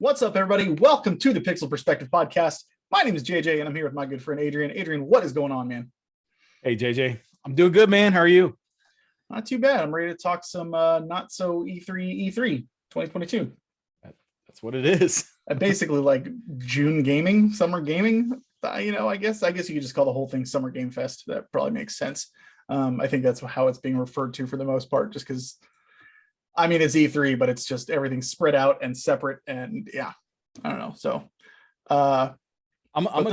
What's up, everybody? Welcome to the Pixel Perspective Podcast. My name is JJ, and I'm here with my good friend Adrian. Adrian, what is going on, man? Hey, JJ. I'm doing good, man. How are you? Not too bad. I'm ready to talk some Not-So-E3 E3 2022. That's what it is. Basically, like June gaming, summer gaming. I guess you could just call the whole thing Summer Game Fest. That probably makes sense. I think that's how it's being referred to for the most part, just because. I mean, it's E3, but it's just everything spread out and separate, and yeah, I don't know. So, I'm gonna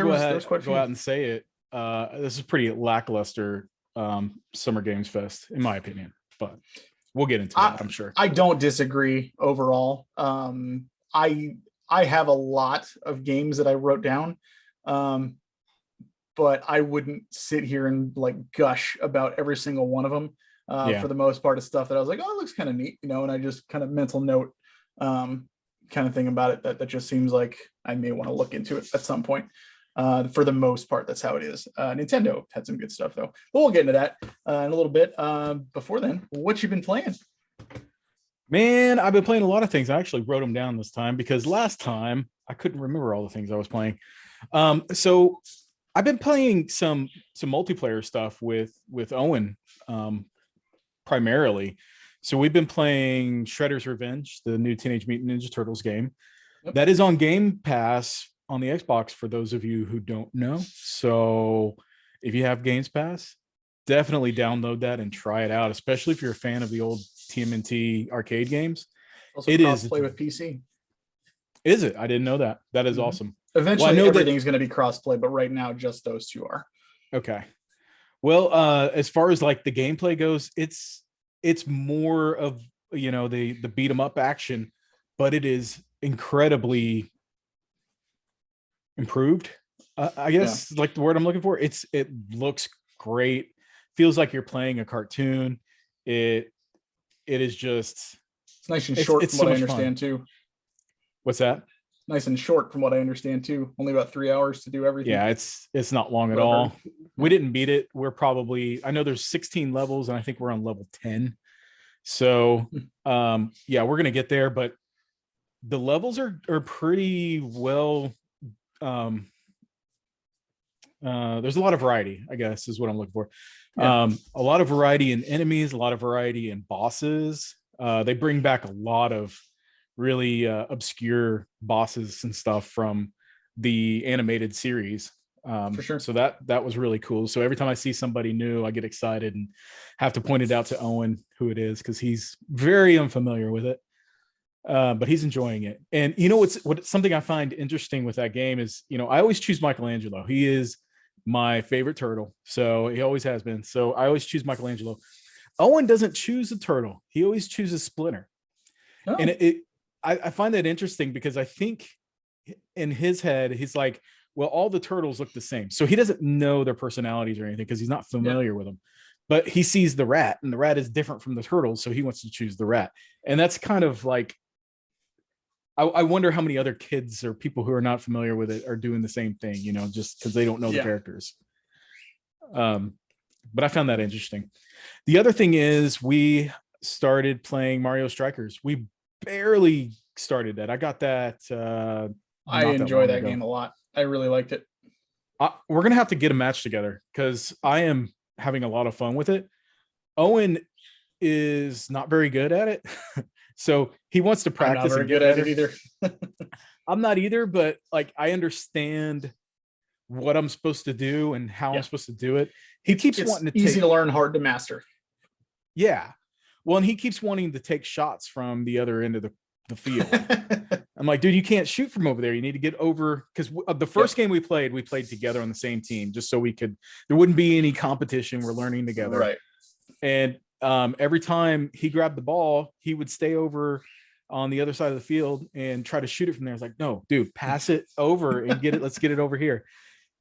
go out and say it. This is pretty lackluster Summer Games Fest, in my opinion, but we'll get into that. I'm sure. I don't disagree overall. I have a lot of games that I wrote down, but I wouldn't sit here and like gush about every single one of them. For the most part of stuff that I was like, oh, it looks kind of neat, and I just kind of mental note kind of thing about it that just seems like I may want to look into it at some point. For the most part, that's how it is. Nintendo had some good stuff though, but we'll get into that in a little bit. Before then, what you been playing? Man, I've been playing a lot of things. I actually wrote them down this time because last time I couldn't remember all the things I was playing. So I've been playing some multiplayer stuff with Owen. Primarily. So we've been playing Shredder's Revenge, the new Teenage Mutant Ninja Turtles game. Yep. That is on Game Pass on the Xbox for those of you who don't know. So if you have Games Pass, definitely download that and try it out, especially if you're a fan of the old TMNT arcade games. Also, it is play with PC. Is it? I didn't know that. That is awesome. Eventually, I know everything's going to be cross-play, but right now, just those two are. Okay. Well, as far as like the gameplay goes, it's more of the beat 'em up action, but it is incredibly improved. I guess like the word I'm looking for. It looks great. Feels like you're playing a cartoon. It is just. It's nice and short from what I understand too. What's that? Nice and short from what I understand too. Only about 3 hours to do everything. Yeah, it's not long at all. We didn't beat it. I know there's 16 levels and I think we're on level 10. So yeah, we're gonna get there, but the levels are pretty well. There's a lot of variety, I guess, is what I'm looking for. Yeah. A lot of variety in enemies, a lot of variety in bosses. They bring back a lot of really obscure bosses and stuff from the animated series. For sure. So that was really cool. So every time I see somebody new, I get excited and have to point it out to Owen who it is, because he's very unfamiliar with it. But he's enjoying it. And what's something I find interesting with that game is, I always choose Michelangelo. He is my favorite turtle. So he always has been. So I always choose Michelangelo. Owen doesn't choose a turtle. He always chooses Splinter. Oh. And I find that interesting because I think in his head, he's like, well, all the turtles look the same. So he doesn't know their personalities or anything because he's not familiar with them. But he sees the rat, and the rat is different from the turtles. So he wants to choose the rat. And that's kind of like, I wonder how many other kids or people who are not familiar with it are doing the same thing, just because they don't know the characters. But I found that interesting. The other thing is we started playing Mario Strikers. We barely started that. I got that. I enjoy that game a lot. I really liked it. We're gonna have to get a match together because I am having a lot of fun with it. Owen is not very good at it, so he wants to practice. I'm not very good at it either. I'm not either, but like I understand what I'm supposed to do and how I'm supposed to do it. He keeps wanting to easy to learn, hard to master. Yeah. Well, and he keeps wanting to take shots from the other end of the field. I'm like, dude, you can't shoot from over there. You need to get over, because the first game we played together on the same team, just so there wouldn't be any competition. We're learning together. Right. And every time he grabbed the ball, he would stay over on the other side of the field and try to shoot it from there. It's like, no, dude, pass it over and get it. Let's get it over here.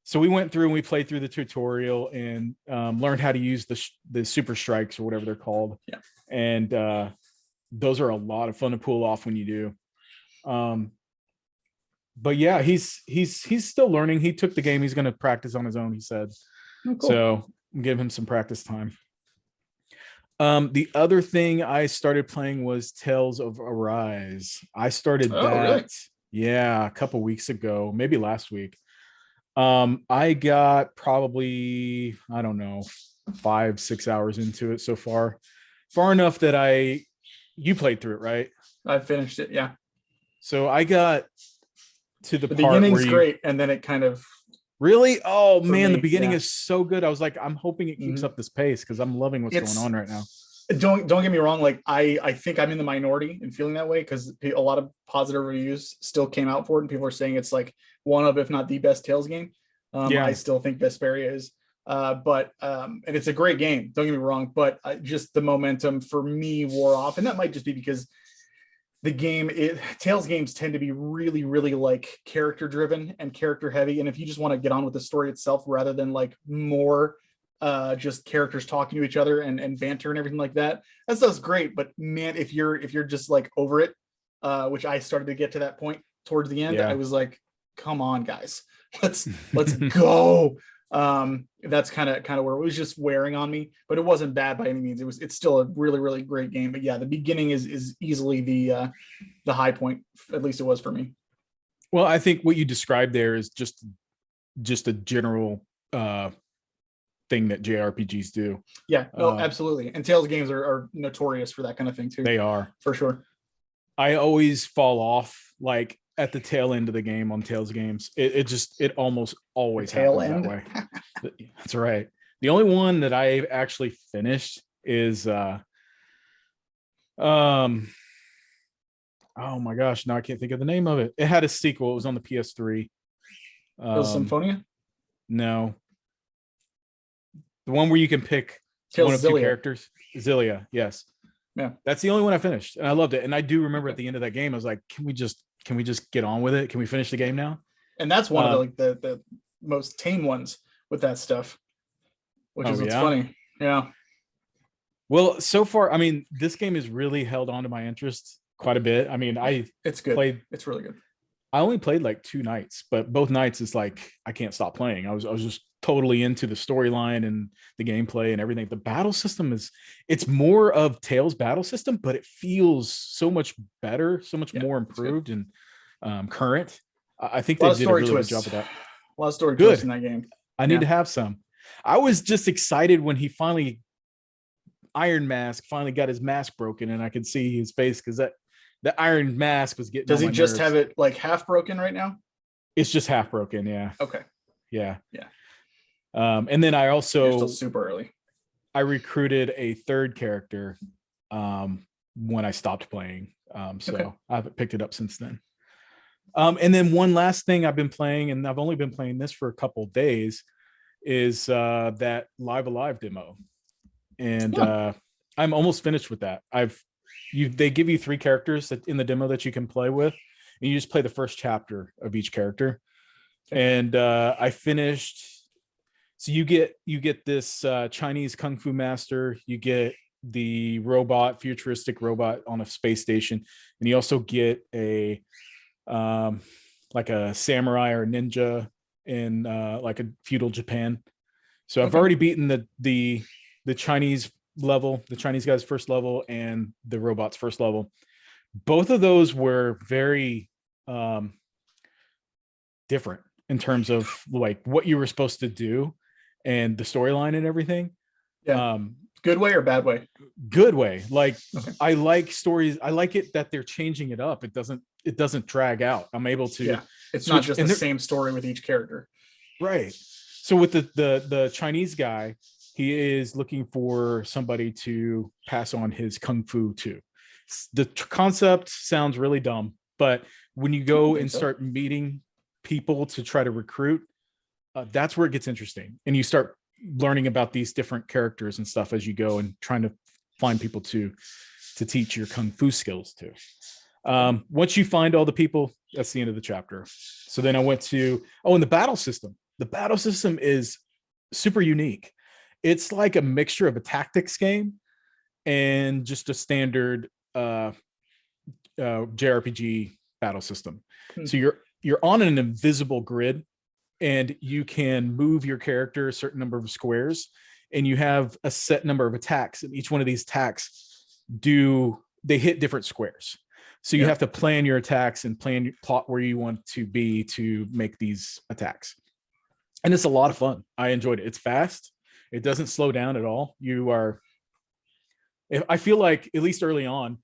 So we went through and we played through the tutorial and learned how to use the super strikes or whatever they're called. Yeah. And those are a lot of fun to pull off when you do. But yeah, he's still learning. He took the game. He's going to practice on his own, he said. Oh, cool. So give him some practice time. The other thing I started playing was Tales of Arise. I started that, really? yeah, a couple weeks ago, maybe last week. I got probably, I don't know, 5-6 hours into it so far. Far enough that you played through it, right? I finished it, yeah. So I got to the part beginning's where great, and then it kind of really, oh man, me, the beginning yeah. is so good. I was like, I'm hoping it keeps up this pace because I'm loving what's going on right now. Don't get me wrong, like I think I'm in the minority in feeling that way, because a lot of positive reviews still came out for it, and people are saying it's like one of, if not the best Tales game. I still think Vesperia is, but and it's a great game, don't get me wrong, but just the momentum for me wore off, and that might just be because the game, Tales games tend to be really, really like character driven and character heavy, and if you just want to get on with the story itself rather than like more just characters talking to each other and banter and everything like that stuff's great. But man, if you're just like over it, which I started to get to that point towards the end, I was like, come on guys, let's go. That's kind of where it was just wearing on me, but it wasn't bad by any means. It's still a really, really great game. But yeah, the beginning is easily the high point, at least it was for me. Well, I think what you described there is just a general thing that JRPGs do. Yeah, no, absolutely. And Tales games are notorious for that kind of thing too. They are, for sure. I always fall off like at the tail end of the game on Tales games. It almost always happens that way. That's right. The only one that I actually finished is oh my gosh, now I can't think of the name of it. It had a sequel. It was on the PS3. Symphonia? No. The one where you can pick one of two characters. Xillia, yes. Yeah. That's the only one I finished. And I loved it. And I do remember at the end of that game, I was like, can we just get on with it? Can we finish the game now? And that's one of the most tame ones with that stuff, which is what's funny. Yeah. Well, so far, I mean, this game has really held on to my interest quite a bit. I mean, it's good. It's really good. I only played like 2 nights, but both nights it's like I can't stop playing. I was just totally into the storyline and the gameplay and everything. The battle system it's more of Tales battle system, but it feels so much better, so much more improved and current. I think they did a really good job with that. A lot of story twists in that game. I need to have some. I was just excited when he Iron Mask finally got his mask broken and I could see his face, because the Iron Mask was getting. Does he just have it like half broken right now? It's just half broken. Yeah. Okay. Yeah. And then I also, you're still super early. I recruited a third character when I stopped playing. So I haven't picked it up since then. And then one last thing I've been playing, and I've only been playing this for a couple of days, is that Live Alive demo. And I'm almost finished with that. They give you 3 characters in the demo that you can play with, and you just play the first chapter of each character. And I finished. So you get this Chinese kung fu master, you get the futuristic robot on a space station, and you also get a like a samurai or ninja in like a feudal Japan. So I've already beaten the Chinese level, the Chinese guy's first level, and the robot's first level. Both of those were very different in terms of like what you were supposed to do and the storyline and everything. Good way or bad way? Good way. Like I like stories. I like it that they're changing it up. It doesn't drag out. I'm able to it's not just the same story with each character. Right. So with the Chinese guy, he is looking for somebody to pass on his kung fu to. The concept sounds really dumb, but when you go and start meeting people to try to recruit, that's where it gets interesting. And you start learning about these different characters and stuff as you go and trying to find people to teach your kung fu skills to. Once you find all the people, that's the end of the chapter. So then I went to, and the battle system. The battle system is super unique. It's like a mixture of a tactics game and just a standard JRPG battle system. Hmm. So you're on an invisible grid, and you can move your character a certain number of squares, and you have a set number of attacks, and each one of these attacks they hit different squares. So you have to plan your attacks and plot where you want to be to make these attacks. And it's a lot of fun. I enjoyed it. It's fast. It doesn't slow down at all. I feel like, at least early on,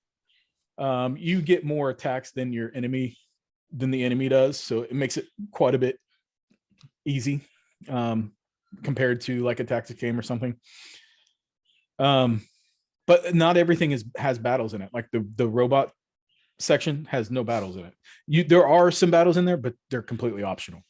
you get more attacks than the enemy does. So it makes it quite a bit easy compared to like a tactics game or something. But not everything has battles in it. Like the robot section has no battles in it. There are some battles in there, but they're completely optional.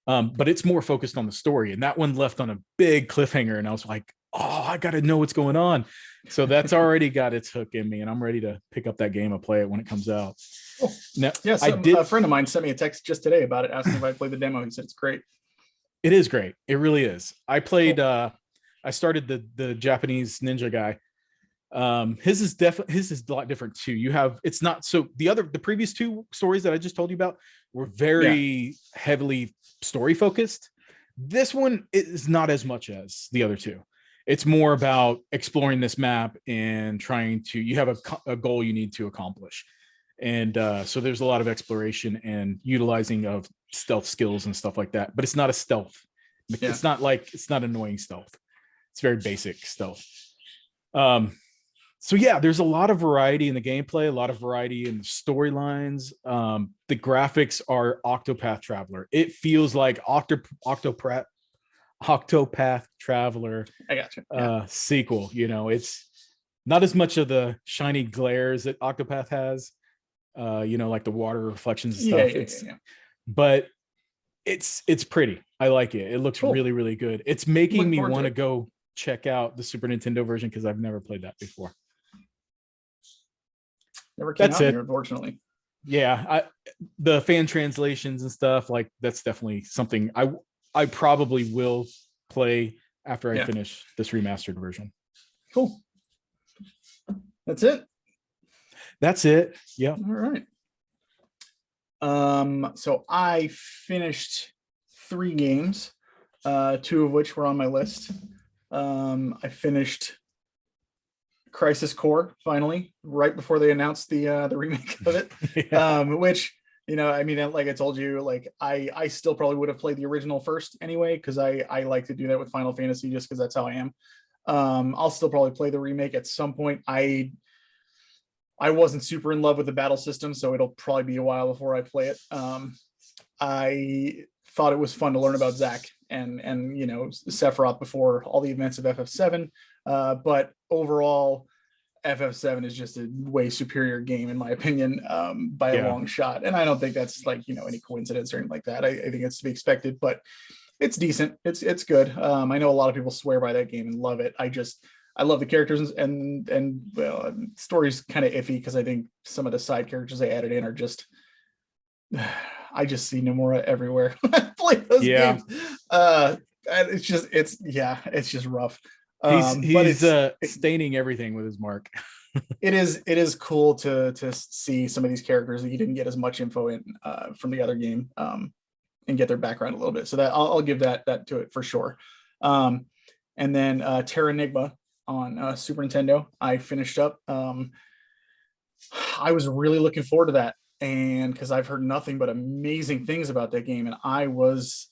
But it's more focused on the story, and that one left on a big cliffhanger, and I was like, oh, I got to know what's going on. So that's already got its hook in me, and I'm ready to pick up that game and play it when it comes out. Cool. Now, a friend of mine sent me a text just today about it, asking if I played the demo. He said it's great. It is great. It really is. I played. Cool. I started the Japanese ninja guy. His is a lot different too. It's not so the previous two stories that I just told you about were very heavily story focused. This one is not as much as the other two. It's more about exploring this map and you have a goal you need to accomplish. And so there's a lot of exploration and utilizing of stealth skills and stuff like that, but it's not a stealth. It's not annoying stealth. It's very basic stealth. So yeah, there's a lot of variety in the gameplay, a lot of variety in the storylines. The graphics are Octopath Traveler. It feels like Octopath Traveler. I gotcha. Sequel. It's not as much of the shiny glares that Octopath has. Like the water reflections and stuff. But it's pretty. I like it. It looks really, really good. It's making me want to go check out the Super Nintendo version because I've never played that before. Never came out here, unfortunately. Yeah, the fan translations and stuff, like that's definitely something I probably will play after I finish this remastered version. Cool. That's it. Yeah. All right. So I finished 3 games, 2 of which were on my list. I finished Crisis Core finally, right before they announced the remake of it. Which, I mean, like I told you, like I still probably would have played the original first anyway, because I like to do that with Final Fantasy just because that's how I am. I'll still probably play the remake at some point. I wasn't super in love with the battle system, so it'll probably be a while before I play it. I thought it was fun to learn about Zack and Sephiroth before all the events of FF7. But overall, FF7 is just a way superior game, in my opinion, by a long shot. And I don't think that's like, any coincidence or anything like that. I think it's to be expected, but it's decent. It's good. I know a lot of people swear by that game and love it. I love the characters and well, story's kind of iffy because I think some of the side characters they added in are just, I just see Nomura everywhere. I play those games. It's just rough. He's staining everything with his mark. it is cool to see some of these characters that you didn't get as much info in from the other game, and get their background a little bit. So that I'll give that to it for sure. And then Terranigma on Super Nintendo, I finished up. I was really looking forward to that, and because I've heard nothing but amazing things about that game, and I was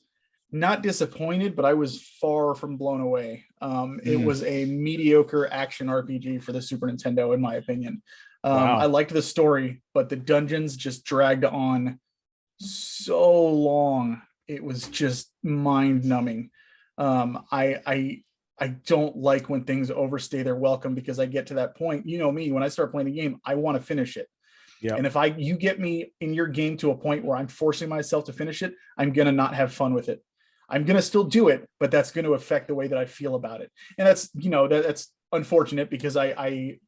not disappointed, but I was far from blown away. It was a mediocre action RPG for the Super Nintendo, in my opinion. I liked the story, but the dungeons just dragged on so long. It was just mind-numbing. I don't like when things overstay their welcome, because I get to that point. You know me, when I start playing a game, I want to finish it. Yeah. And if you get me in your game to a point where I'm forcing myself to finish it, I'm going to not have fun with it. I'm going to still do it, but that's going to affect the way that I feel about it. And that's, that's unfortunate, because I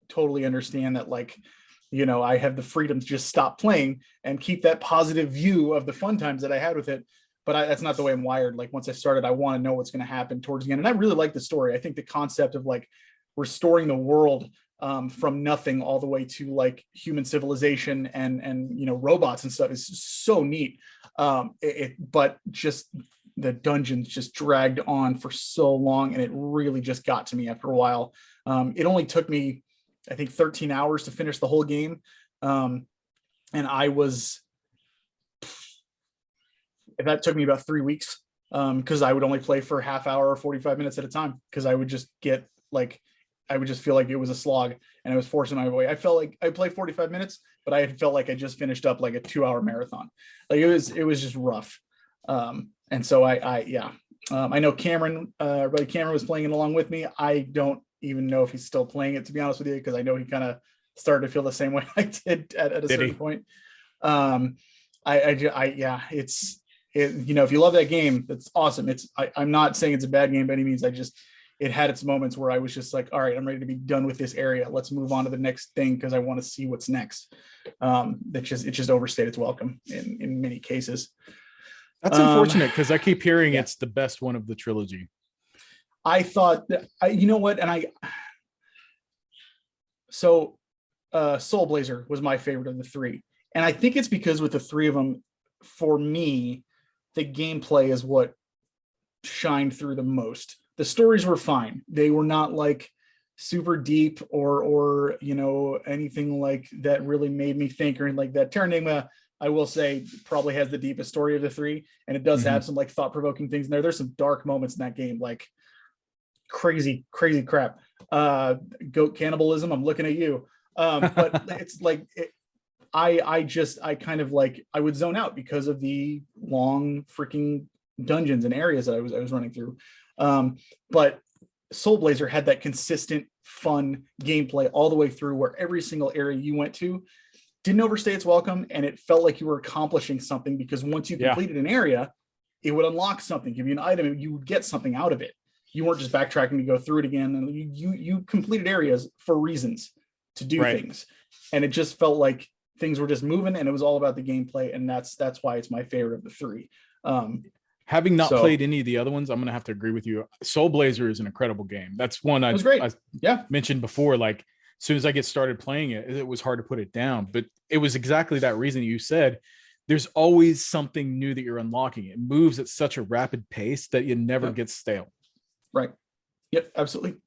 totally understand that, like, I have the freedom to just stop playing and keep that positive view of the fun times that I had with it. But that's not the way I'm wired. Like, once I started, I want to know what's going to happen towards the end. And I really like the story. I think the concept of like restoring the world from nothing all the way to like human civilization and robots and stuff is so neat. But just the dungeons just dragged on for so long, and it really just got to me after a while. It only took me, I think, 13 hours to finish the whole game. And that took me about 3 weeks, because I would only play for half hour or 45 minutes at a time, because I would just feel like it was a slog and I was forcing my way. I felt like I played 45 minutes, but I felt like I just finished up like a 2-hour marathon. Like it was just rough. And so I know Cameron, buddy Cameron was playing it along with me. I don't even know if he's still playing it, to be honest with you, because I know he kind of started to feel the same way I did at a certain point. If you love that game, that's awesome. I'm not saying it's a bad game by any means. It had its moments where I was just like, all right, I'm ready to be done with this area. Let's move on to the next thing, because I want to see what's next. It just overstayed its welcome in many cases. That's unfortunate, because I keep hearing it's the best one of the trilogy. I thought that, Soul Blazer was my favorite of the three. And I think it's because with the three of them, for me, the gameplay is what shined through the most. The stories were fine. They were not like super deep or anything like that really made me think or anything like that. Terra Nigma, I will say, probably has the deepest story of the three, and it does have some like thought-provoking things in there. There's some dark moments in that game, like crazy crap. Goat cannibalism, I'm looking at you. But it's like I kind of like, I would zone out because of the long freaking dungeons and areas that I was running through. But Soul Blazer had that consistent, fun gameplay all the way through, where every single area you went to didn't overstay its welcome, and it felt like you were accomplishing something, because once you completed an area, it would unlock something, give you an item, and you would get something out of it. You weren't just backtracking to go through it again. And you completed areas for reasons to do things, and it just felt like things were just moving, and it was all about the gameplay, and that's why it's my favorite of the three. Having not played any of the other ones, I'm going to have to agree with you. Soul Blazer is an incredible game. That's one I mentioned before. Like, as soon as I get started playing it, it was hard to put it down. But it was exactly that reason you said. There's always something new that you're unlocking. It moves at such a rapid pace that it never gets stale. Right. Yep, absolutely.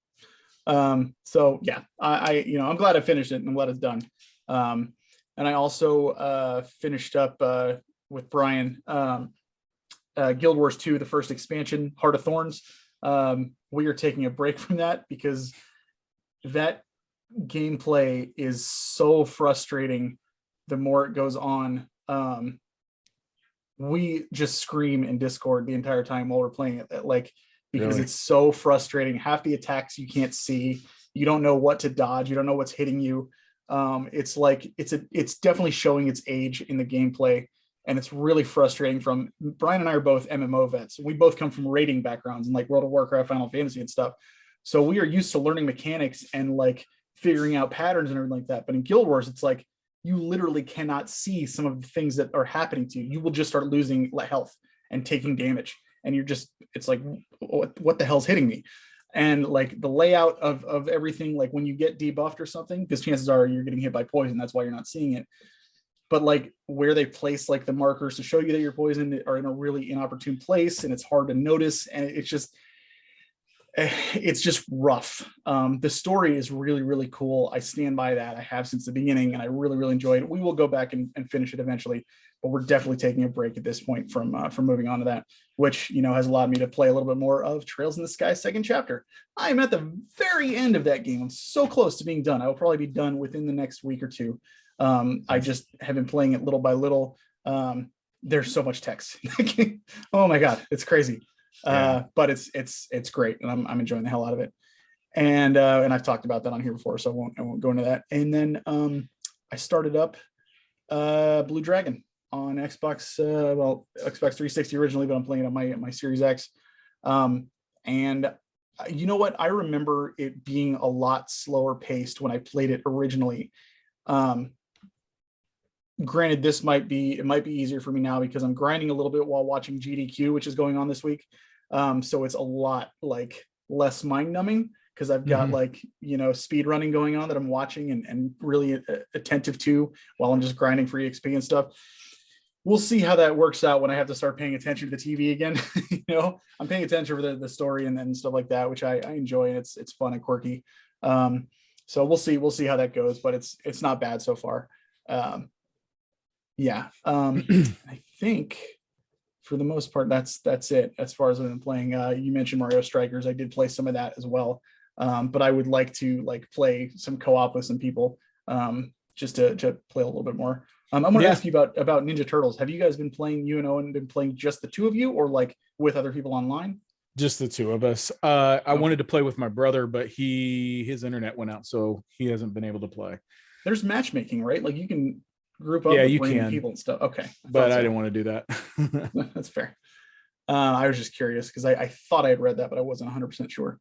So yeah, I'm glad I finished it, and I'm glad it's done. And I also finished up with Brian Guild Wars 2, the first expansion, Heart of Thorns. We are taking a break from that because that gameplay is so frustrating the more it goes on. We just scream in Discord the entire time while we're playing it, because it's so frustrating. Half the attacks you can't see, you don't know what to dodge, you don't know what's hitting you. It's definitely showing its age in the gameplay, and it's really frustrating. From Brian and I are both MMO vets. We both come from raiding backgrounds and like World of Warcraft, Final Fantasy and stuff. So we are used to learning mechanics and like figuring out patterns and everything like that. But in Guild Wars, it's like you literally cannot see some of the things that are happening to you. You will just start losing health and taking damage. And it's like, what the hell's hitting me? And like the layout of everything, like when you get debuffed or something, because chances are you're getting hit by poison, that's why you're not seeing it. But like where they place like the markers to show you that you're poisoned are in a really inopportune place, and it's hard to notice, and it's just rough. The story is really, really cool. I stand by that. I have since the beginning, and I really, really enjoyed it. We will go back and finish it eventually, but we're definitely taking a break at this point from moving on to that, which has allowed me to play a little bit more of Trails in the Sky second chapter. I am at the very end of that game. I'm so close to being done. I will probably be done within the next week or two. I just have been playing it little by little. There's so much text. Oh my god, it's crazy. But it's great, and I'm enjoying the hell out of it. And I've talked about that on here before, so I won't go into that. And then I started up Blue Dragon on Xbox, Xbox 360 originally, but I'm playing it on my Series X. And you know what? I remember it being a lot slower paced when I played it originally. Granted, it might be easier for me now because I'm grinding a little bit while watching GDQ, which is going on this week. So it's a lot like less mind numbing because I've got like, speed running going on that I'm watching and really attentive to while I'm just grinding for EXP and stuff. We'll see how that works out when I have to start paying attention to the TV again. I'm paying attention for the story and stuff like that, which I enjoy, and it's fun and quirky. So we'll see how that goes, but it's not bad so far. I think for the most part, that's it as far as I've been playing. You mentioned Mario Strikers. I did play some of that as well. But I would like to play some co-op with some people, just to play a little bit more. I want to ask you about Ninja Turtles. Have you guys been playing, you and Owen been playing just the two of you, or like with other people online? Just the two of us. I wanted to play with my brother, but his internet went out, so he hasn't been able to play. There's matchmaking, right? Like you can group up with random people and stuff. Okay. But I didn't want to do that. That's fair. I was just curious because I thought I had read that, but I wasn't 100% sure.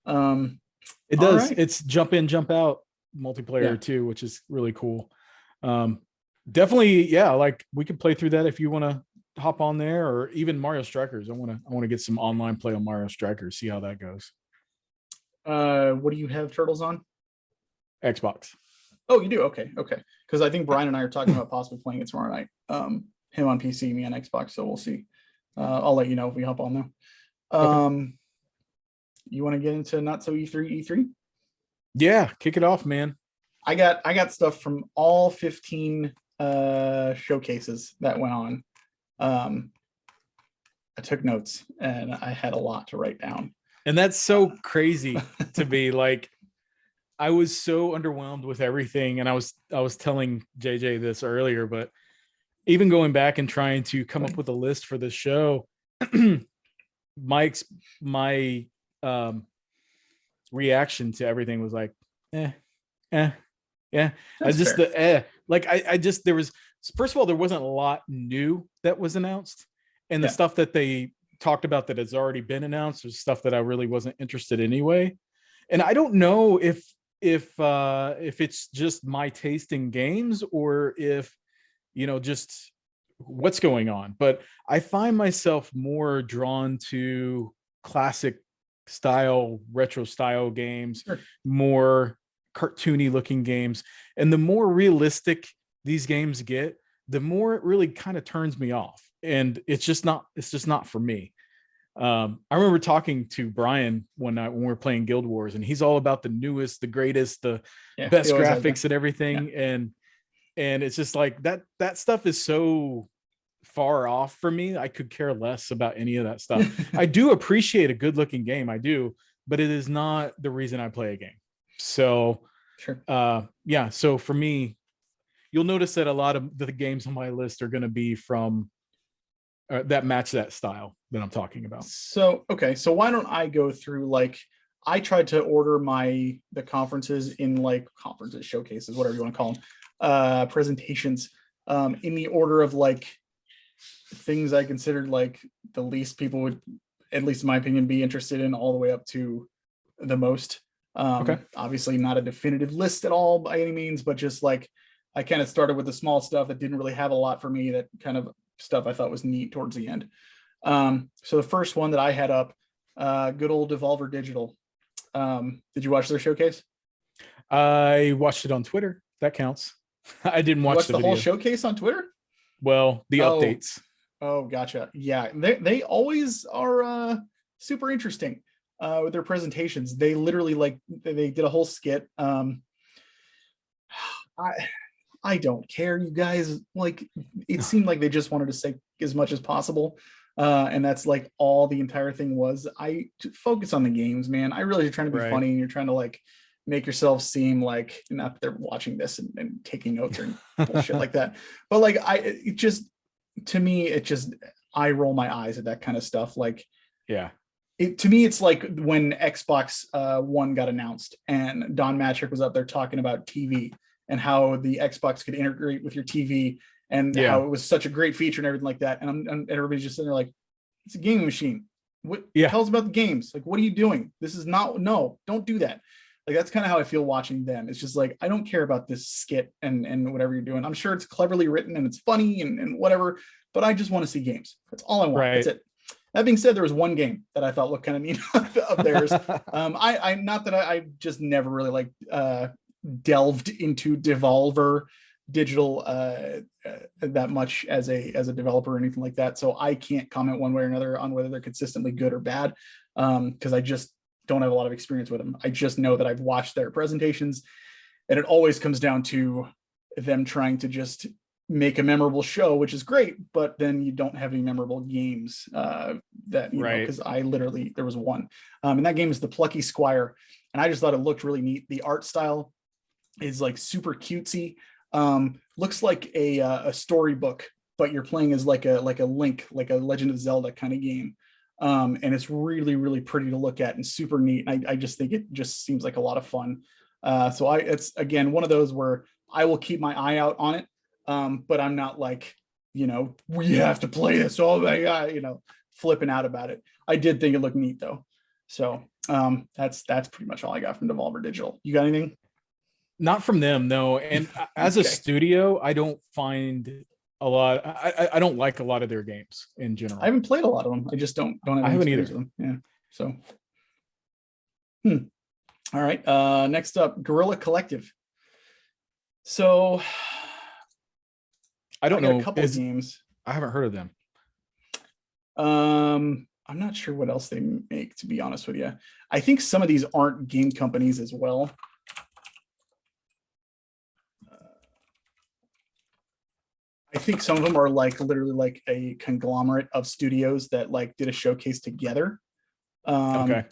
It does. Right. It's jump in, jump out multiplayer too, which is really cool. Definitely, like we could play through that if you want to hop on there, or even Mario Strikers. I want to get some online play on Mario Strikers, see how that goes. What do you have Turtles on? Xbox. Oh, you do? Okay. Because I think Brian and I are talking about possibly playing it tomorrow night. Him on PC, me on Xbox. So we'll see. I'll let you know if we hop on there. Okay. You want to get into Not-So-E3 E3? Yeah, kick it off, man. I got stuff from all 15 showcases that went on. I took notes and I had a lot to write down. And that's so crazy to be like, I was so underwhelmed with everything. And I was telling JJ this earlier, but even going back and trying to come up with a list for this show, my reaction to everything was like, yeah. That's there was, first of all, there wasn't a lot new that was announced, and the stuff that they talked about that has already been announced was stuff that I really wasn't interested in anyway. And I don't know if it's just my taste in games, or if just what's going on, but I find myself more drawn to classic style, retro style games, more cartoony looking games. And the more realistic these games get, the more it really kind of turns me off. And it's just not for me. I remember talking to Brian one night when we were playing Guild Wars, and he's all about the newest, the greatest, the best graphics and everything. And it's just like that stuff is so far off for me. I could care less about any of that stuff. I do appreciate a good looking game. I do, but it is not the reason I play a game. So, so for me, you'll notice that a lot of the games on my list are going to be from that match that style that I'm talking about. So, okay. So why don't I go through, I tried to order the conferences in conferences, showcases, whatever you want to call them, presentations, in the order of things I considered the least people would, at least in my opinion, be interested in, all the way up to the most. Obviously not a definitive list at all by any means, but just I kind of started with the small stuff that didn't really have a lot for me, that kind of stuff I thought was neat towards the end. So the first one that I had up, good old Devolver Digital. Did you watch their showcase? I watched it on Twitter. That counts. I didn't watch the whole showcase on Twitter. Well, the updates. Oh, gotcha. Yeah, they always are super interesting with their presentations. They literally they did a whole skit. I don't care, you guys. It seemed like they just wanted to say as much as possible, and that's all the entire thing was. I focus on the games, man. I really trying to be funny, and you're trying to make yourself seem not that they're watching this and taking notes or bullshit like that. But to me, I roll my eyes at that kind of stuff. To me, it's like when Xbox One got announced and Don Matrick was up there talking about TV and how the Xbox could integrate with your TV, and how it was such a great feature and everything like that. And everybody's just sitting there it's a gaming machine. What tell us about the games? What are you doing? This is no, don't do that. That's kind of how I feel watching them. It's just I don't care about this skit and whatever you're doing. I'm sure it's cleverly written and it's funny and whatever, but I just want to see games. That's all I want. Right. That's it. That being said, there was one game that I thought looked kind of neat of theirs. I not that I just never really like delved into Devolver Digital that much as a developer or anything like that. So I can't comment one way or another on whether they're consistently good or bad, because I just don't have a lot of experience with them. I just know that I've watched their presentations, and it always comes down to them trying to just make a memorable show, which is great, but then you don't have any memorable games that, you know, because I literally, there was one, and that game is The Plucky Squire, and I just thought it looked really neat. The art style is like super cutesy, looks like a storybook, but you're playing as like a Link, like a Legend of Zelda kind of game. And it's really, really pretty to look at and super neat. I just think it just seems like a lot of fun. So it's again one of those where I will keep my eye out on it, but I'm not like, you know, we have to play this. Oh my god, you know, flipping out about it. I did think it looked neat though. So that's pretty much all I got from Devolver Digital. You got anything? Not from them, no. And as a studio, I don't find a lot. I don't like a lot of their games in general. I haven't played a lot of them. I just don't have any I haven't either. with them. Yeah. So. All right. Next up, Guerrilla Collective. So I don't know a couple of games. I haven't heard of them. I'm not sure what else they make, to be honest with you. I think some of these aren't game companies as well. I think some of them are like literally like a conglomerate of studios that like did a showcase together. Okay.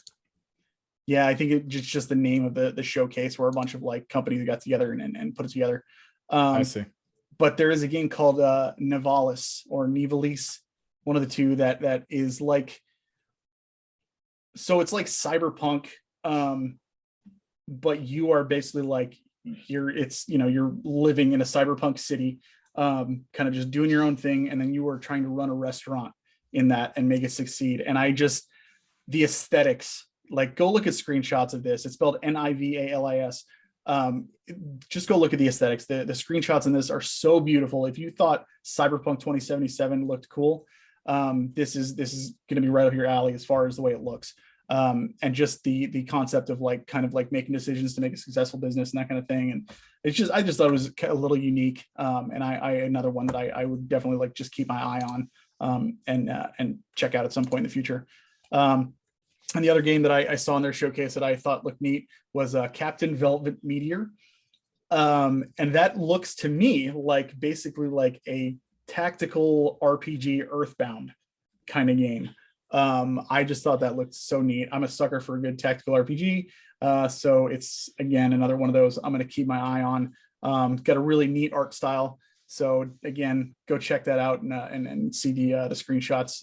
Yeah, I think it's just the name of the showcase where a bunch of like companies got together and put it together. I see. But there is a game called Nivalis or Nivalis, one of the two that is like, so it's like cyberpunk, but you are basically like you're living in a cyberpunk city, kind of just doing your own thing, and then you are trying to run a restaurant in that and make it succeed. And the aesthetics, like go look at screenshots of this. It's spelled Nivalis. Just go look at the aesthetics. The screenshots in this are so beautiful. If you thought Cyberpunk 2077 looked cool, this is going to be right up your alley as far as the way it looks. And just the concept of like kind of like making decisions to make a successful business and that kind of thing. And I just thought it was a little unique. And I another one that I would definitely like just keep my eye on, and check out at some point in the future. And the other game that I saw in their showcase that I thought looked neat was Captain Velvet Meteor. And that looks to me like basically like a tactical RPG Earthbound kind of game. I just thought that looked so neat. I'm a sucker for a good tactical RPG. So it's, again, another one of those I'm going to keep my eye on. Got a really neat art style. So again, go check that out and see the screenshots.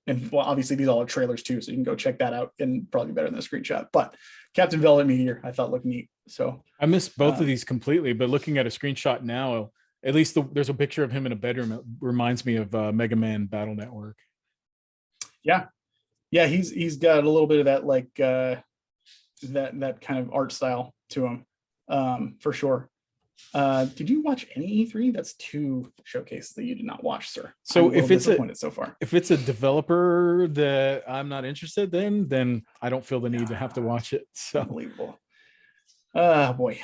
And well, obviously these all are trailers too, so you can go check that out and probably better than a screenshot. But Captain Velvet Meteor, I thought looked neat. So I missed both of these completely, but looking at a screenshot now, at least there's a picture of him in a bedroom. It reminds me of Mega Man Battle Network. Yeah, he's got a little bit of that like that kind of art style to him, for sure. Did you watch any E3? That's two showcases that you did not watch, sir. So if it's so far, if it's a developer that I'm not interested in, then I don't feel the need to have to watch it. So unbelievable. Boy.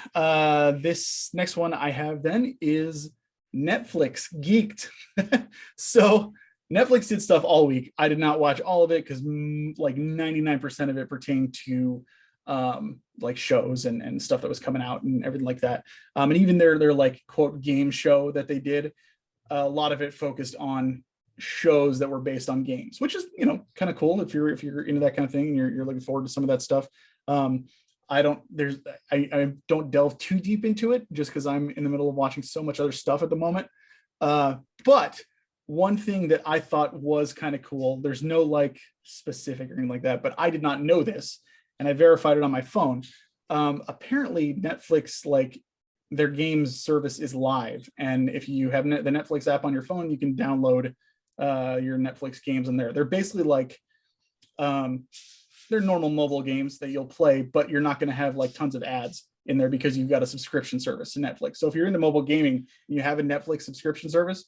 This next one I have then is Netflix Geeked. So Netflix did stuff all week. I did not watch all of it because like 99% of it pertained to like shows and stuff that was coming out and everything like that. And even their like quote game show that they did, a lot of it focused on shows that were based on games, which is, you know, kind of cool if you're into that kind of thing and you're looking forward to some of that stuff. I don't delve too deep into it just because I'm in the middle of watching so much other stuff at the moment. But one thing that I thought was kind of cool, there's no like specific or anything like that, but I did not know this, and I verified it on my phone. Apparently Netflix, like their games service is live. And if you have the Netflix app on your phone, you can download your Netflix games in there. They're basically like, they're normal mobile games that you'll play, but you're not going to have like tons of ads in there because you've got a subscription service to Netflix. So if you're into mobile gaming and you have a Netflix subscription service,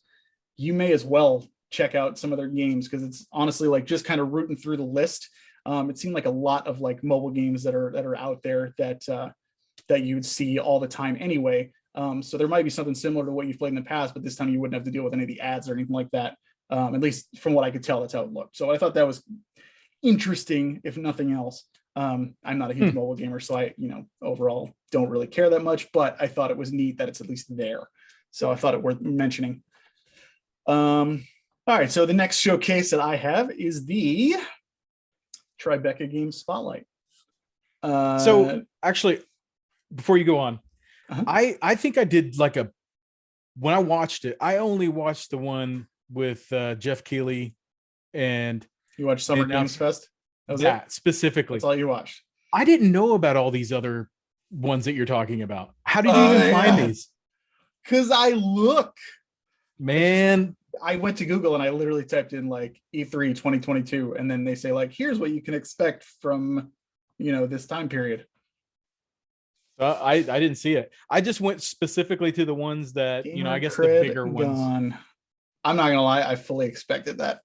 you may as well check out some of their games, because it's honestly like just kind of rooting through the list. It seemed like a lot of like mobile games that are out there that you'd see all the time anyway. So there might be something similar to what you've played in the past, but this time you wouldn't have to deal with any of the ads or anything like that. At least from what I could tell, that's how it looked. So I thought that was interesting, if nothing else. I'm not a huge mobile gamer, so I, overall don't really care that much, but I thought it was neat that it's at least there. So I thought it worth mentioning. All right, so the next showcase that I have is the Tribeca Games Spotlight. So actually, before you go on, I think I did like when I watched it, I only watched the one with Jeff Keighley, and you watched Summer Games Fest? That specifically. That's all you watched. I didn't know about all these other ones that you're talking about. How did you even find these? Because I look. Man, I went to Google and I literally typed in like E3 2022, and then they say like, here's what you can expect from, this time period. I didn't see it. I just went specifically to the ones that, Gamer I guess the bigger gone. ones. I'm not gonna lie, I fully expected that.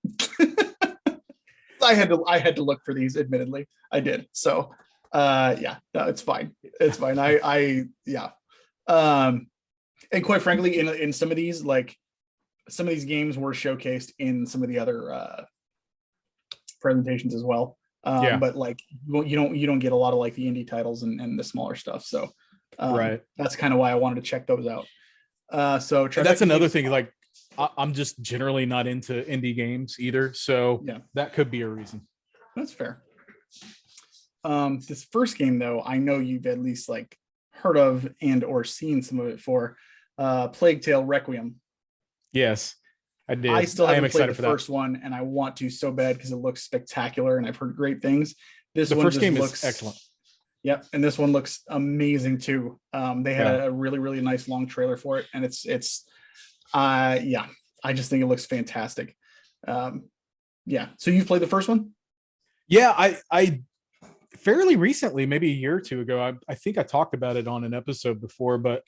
I had to look for these, admittedly. I did. So no, it's fine. It's fine. And quite frankly, in some of these, like some of these games were showcased in some of the other presentations as well. But like you don't get a lot of like the indie titles and the smaller stuff. So right. That's kind of why I wanted to check those out. So that's another thing. Like I'm just generally not into indie games either. So that could be a reason. That's fair. This first game though, I know you've at least like heard of and or seen some of it for Plague Tale Requiem. Yes, I did. I still haven't played the first one, and I want to so bad because it looks spectacular and I've heard great things. The first game looks excellent. Yep, and this one looks amazing too. They had a really, really nice long trailer for it, and it's I just think it looks fantastic. So you've played the first one? Yeah, I fairly recently, maybe a year or two ago. I think I talked about it on an episode before, but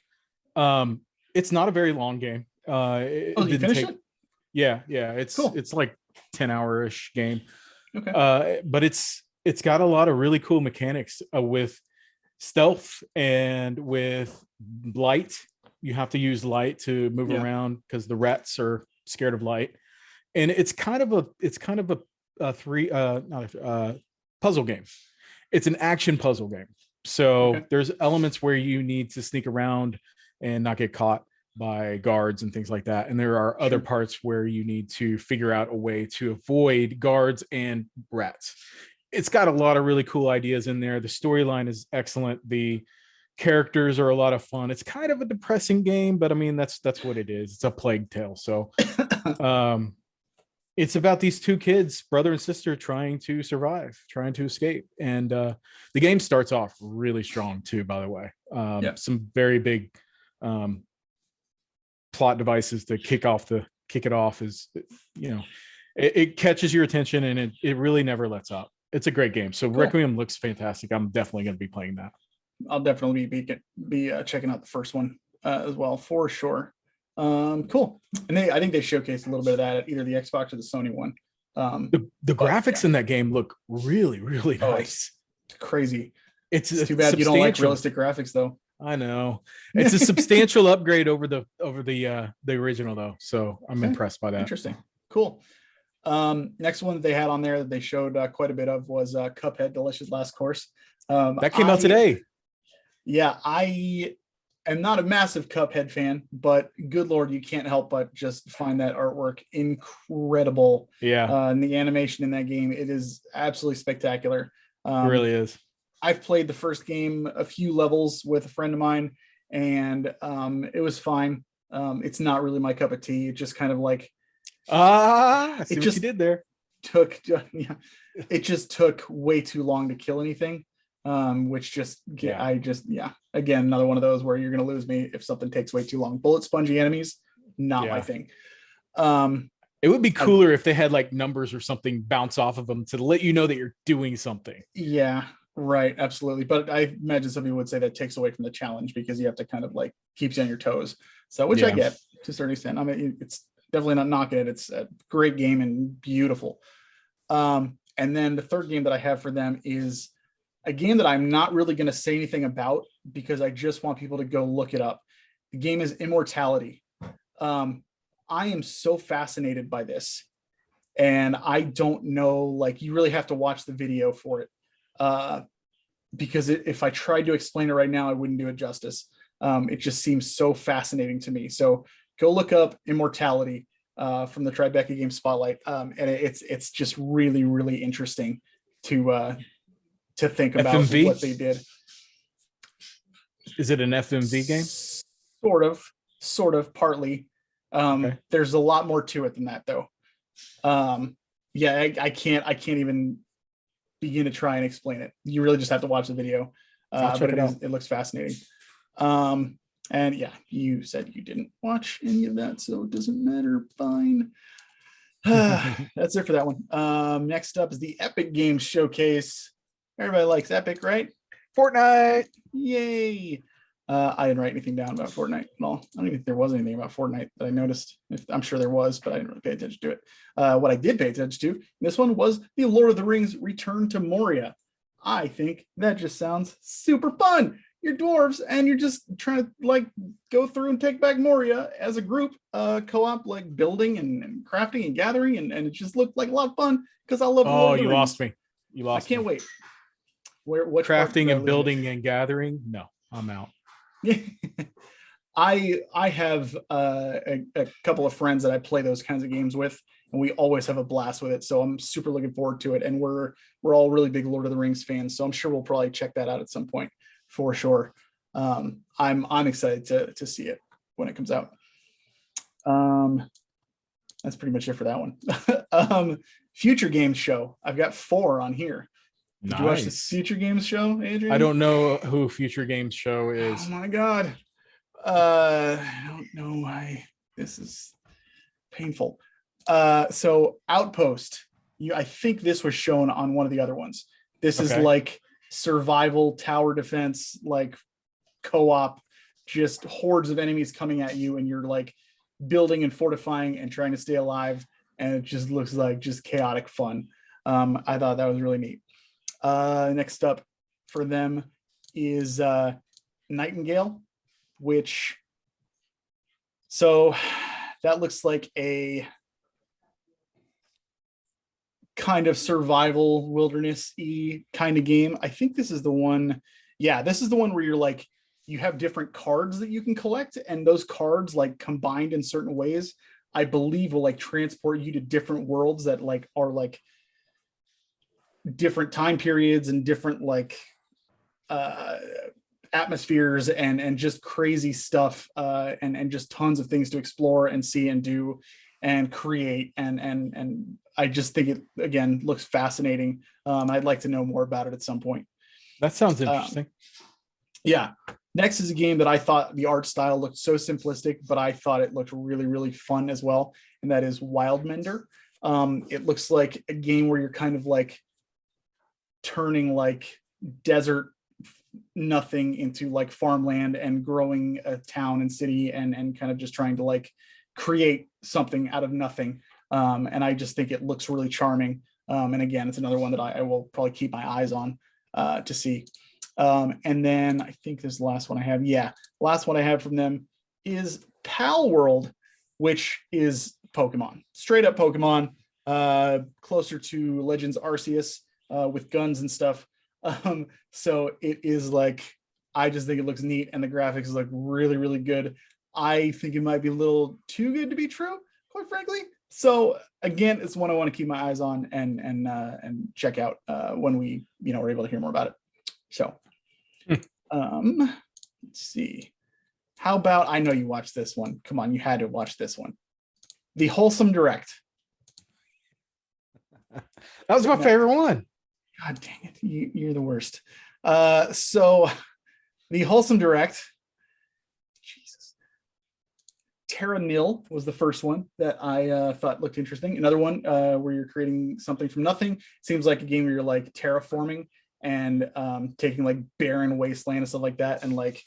it's not a very long game. You finished it? Yeah, it's cool. It's like 10-hour-ish game. Okay. But it's got a lot of really cool mechanics with stealth and with light. You have to use light to move around because the rats are scared of light. And it's kind of a puzzle game. It's an action puzzle game. So there's elements where you need to sneak around and not get caught by guards and things like that. And there are other parts where you need to figure out a way to avoid guards and rats. It's got a lot of really cool ideas in there. The storyline is excellent. The characters are a lot of fun. It's kind of a depressing game, but I mean, that's what it is. It's a Plague Tale. So it's about these two kids, brother and sister, trying to survive, trying to escape. And the game starts off really strong too, by the way. Some very big plot devices to kick it off is, it catches your attention, and it really never lets up. It's a great game. So cool. Requiem looks fantastic. I'm definitely going to be playing that. I'll definitely be checking out the first one as well, for sure. Cool. And I think they showcased a little bit of that at either the Xbox or the Sony one. The graphics in that game look really, really nice. It's crazy. It's too bad you don't like realistic graphics though. I know. It's a substantial upgrade over the original though. So I'm impressed by that. Interesting. Cool. Next one that they had on there that they showed quite a bit of was Cuphead Delicious Last Course. That came out today. Yeah, I am not a massive Cuphead fan, but good Lord, you can't help but just find that artwork incredible. Yeah. And the animation in that game, it is absolutely spectacular. It really is. I've played the first game a few levels with a friend of mine, and it was fine. It's not really my cup of tea. It just kind of like I see what you did there. It just took way too long to kill anything. Which again, another one of those where you're gonna lose me if something takes way too long. Bullet spongy enemies, not my thing. It would be cooler if they had like numbers or something bounce off of them to let you know that you're doing something. Yeah, right, absolutely. But I imagine some people would say that takes away from the challenge because you have to kind of like keep you on your toes. So which I get to a certain extent. I mean, definitely not knocking it. It's a great game and beautiful. And then the third game that I have for them is a game that I'm not really going to say anything about because I just want people to go look it up. The game is Immortality. I am so fascinated by this, and I don't know, like, you really have to watch the video for it, because if I tried to explain it right now, I wouldn't do it justice. It just seems so fascinating to me. So go look up Immortality from the Tribeca Game Spotlight, and it's just really, really interesting to think about FMV? what they did. Is it an FMV game? Sort of, partly. Okay. There's a lot more to it than that, though. Yeah, I can't even begin to try and explain it. You really just have to watch the video. I'll check but it out. It looks fascinating. And yeah, you said you didn't watch any of that, so it doesn't matter. Fine. That's it for that one. Next up is the Epic Games Showcase. Everybody likes Epic, right? Fortnite. Yay. I didn't write anything down about Fortnite at all. I don't even think there was anything about Fortnite that I noticed. I'm sure there was, but I didn't really pay attention to it. What I did pay attention to, this one, was the Lord of the Rings Return to Moria. I think that just sounds super fun. You're dwarves and you're just trying to like go through and take back Moria as a group, co-op, like building and crafting and gathering, and it just looked like a lot of fun because I love. Oh, you lost me. You lost. I can't wait. What crafting and building and gathering? No, I'm out. I have a couple of friends that I play those kinds of games with, and we always have a blast with it. So I'm super looking forward to it. And we're all really big Lord of the Rings fans, so I'm sure we'll probably check that out at some point for sure. I'm excited to see it when it comes out. That's pretty much it for that one. Future Games Show. I've got 4 on here. Did you watch the Future Games Show, Adrian? I don't know who Future Games Show is. Oh my god. I don't know why this is painful. So Outpost. I think this was shown on one of the other ones. This is like survival tower defense, like co-op, just hordes of enemies coming at you, and you're like building and fortifying and trying to stay alive, and it just looks like just chaotic fun. I thought that was really neat. Next up for them is Nightingale, which, so that looks like a kind of survival wilderness-y kind of game. I think this is the one. Yeah, this is the one where you're like, you have different cards that you can collect, and those cards, like combined in certain ways, I believe will like transport you to different worlds that like are like different time periods and different like atmospheres and just crazy stuff, and just tons of things to explore and see and do and create, and I just think it again looks fascinating. I'd like to know more about it at some point. That sounds interesting. Yeah. Next is a game that I thought the art style looked so simplistic, but I thought it looked really, really fun as well, and that is Wildmender. It looks like a game where you're kind of like turning like desert nothing into like farmland and growing a town and city and kind of just trying to like create something out of nothing. And I just think it looks really charming. And again, it's another one that I will probably keep my eyes on to see. And then I think this is the last one I have. Yeah, last one I have from them is Pal World, which is Pokemon, straight up Pokemon, closer to Legends Arceus, with guns and stuff. So it is like, I just think it looks neat, and the graphics look really, really good. I think it might be a little too good to be true, quite frankly. So again, it's one I want to keep my eyes on and check out when we are able to hear more about it. So let's see. How about, I know you watched this one. Come on, you had to watch this one. The Wholesome Direct. That was my favorite one. God dang it. You're the worst. So the Wholesome Direct, Jesus. Terra Nil was the first one that I thought looked interesting. Another one where you're creating something from nothing. Seems like a game where you're like terraforming and taking like barren wasteland and stuff like that, and like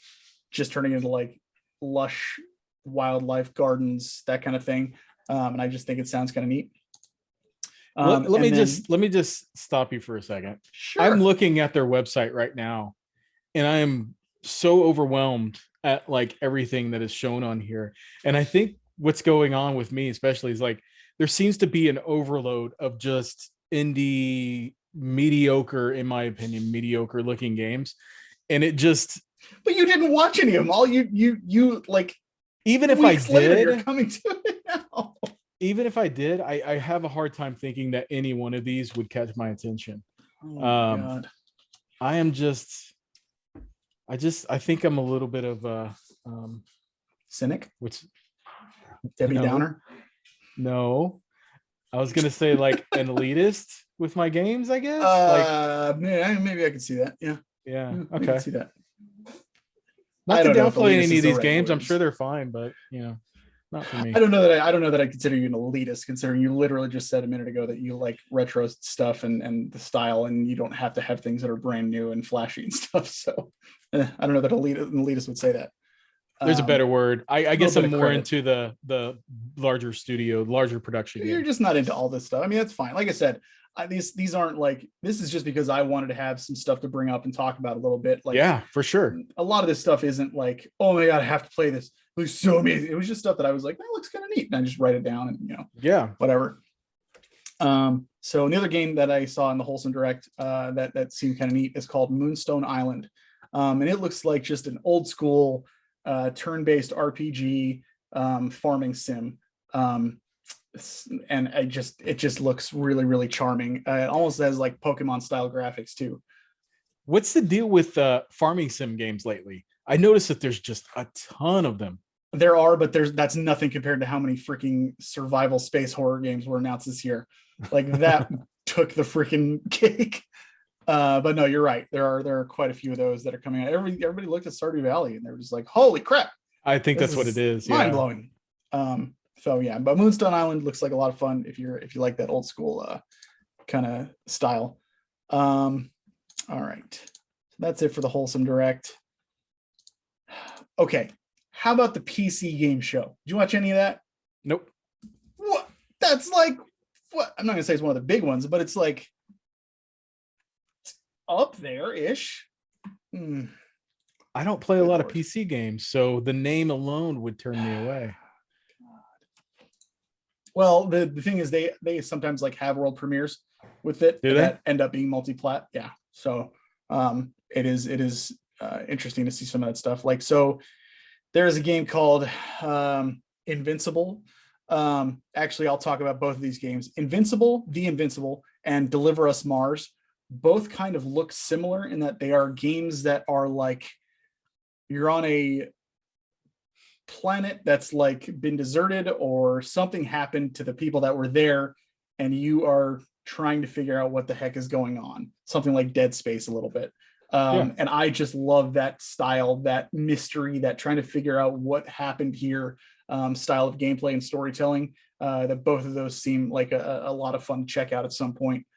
just turning into like lush wildlife gardens, that kind of thing. And I just think it sounds kind of neat. Let me just stop you for a second. Sure. I'm looking at their website right now, and I am so overwhelmed at like everything that is shown on here. And I think what's going on with me, especially, is like there seems to be an overload of just indie mediocre, in my opinion, mediocre looking games, and it just. But you didn't watch any of them. All you like. Even if I did, you're coming to it now. Even if I did, I have a hard time thinking that any one of these would catch my attention. Oh my God. I am just, I think I'm a little bit of a cynic. Which Debbie Downer. No, I was gonna say like an elitist with my games, I guess. Maybe I can see that. Yeah. Okay. I can see that. Not to downplay any of these games. I'm sure they're fine, but not for me. I don't know that I consider you an elitist, considering you literally just said a minute ago that you like retro stuff and the style, and you don't have to have things that are brand new and flashy and stuff. So I don't know that an elitist would say that. There's a better word. I guess I'm more into the larger studio, larger production. You're just not into all this stuff. I mean, that's fine. Like I said, these aren't like, this is just because I wanted to have some stuff to bring up and talk about a little bit. Like, yeah, for sure. A lot of this stuff isn't like, oh my God, I have to play this. It was so amazing. It was just stuff that I was like, that looks kind of neat. And I just write it down and, whatever. So another game that I saw in the Wholesome Direct that seemed kind of neat is called Moonstone Island. And it looks like just an old school turn-based RPG farming sim. And it just looks really, really charming. It almost has like Pokemon style graphics too. What's the deal with farming sim games lately? I noticed that there's just a ton of them. There are, but that's nothing compared to how many freaking survival space horror games were announced this year. Like that took the freaking cake. But no, you're right. There are quite a few of those that are coming out. Everybody looked at Stardew Valley and they were just like, holy crap. I think that's what it is. Mind blowing. So yeah, but Moonstone Island looks like a lot of fun if you like that old school kind of style. All right. So that's it for the Wholesome Direct. Okay. How about the PC game show? Did you watch any of that? Nope. What? That's like, what? I'm not gonna say it's one of the big ones, but it's like up there-ish. I don't play a lot of PC games, so the name alone would turn me away. Well, the thing is they sometimes like have world premieres with it that end up being multi-plat. Yeah. So it is interesting to see some of that stuff. Like, so there's a game called Invincible. Actually, I'll talk about both of these games. Invincible, The Invincible, and Deliver Us Mars both kind of look similar in that they are games that are like, you're on a planet that's like been deserted or something happened to the people that were there, and you are trying to figure out what the heck is going on. Something like Dead Space a little bit. And I just love that style, that mystery, that trying to figure out what happened here style of gameplay and storytelling. That both of those seem like a lot of fun to check out at some point.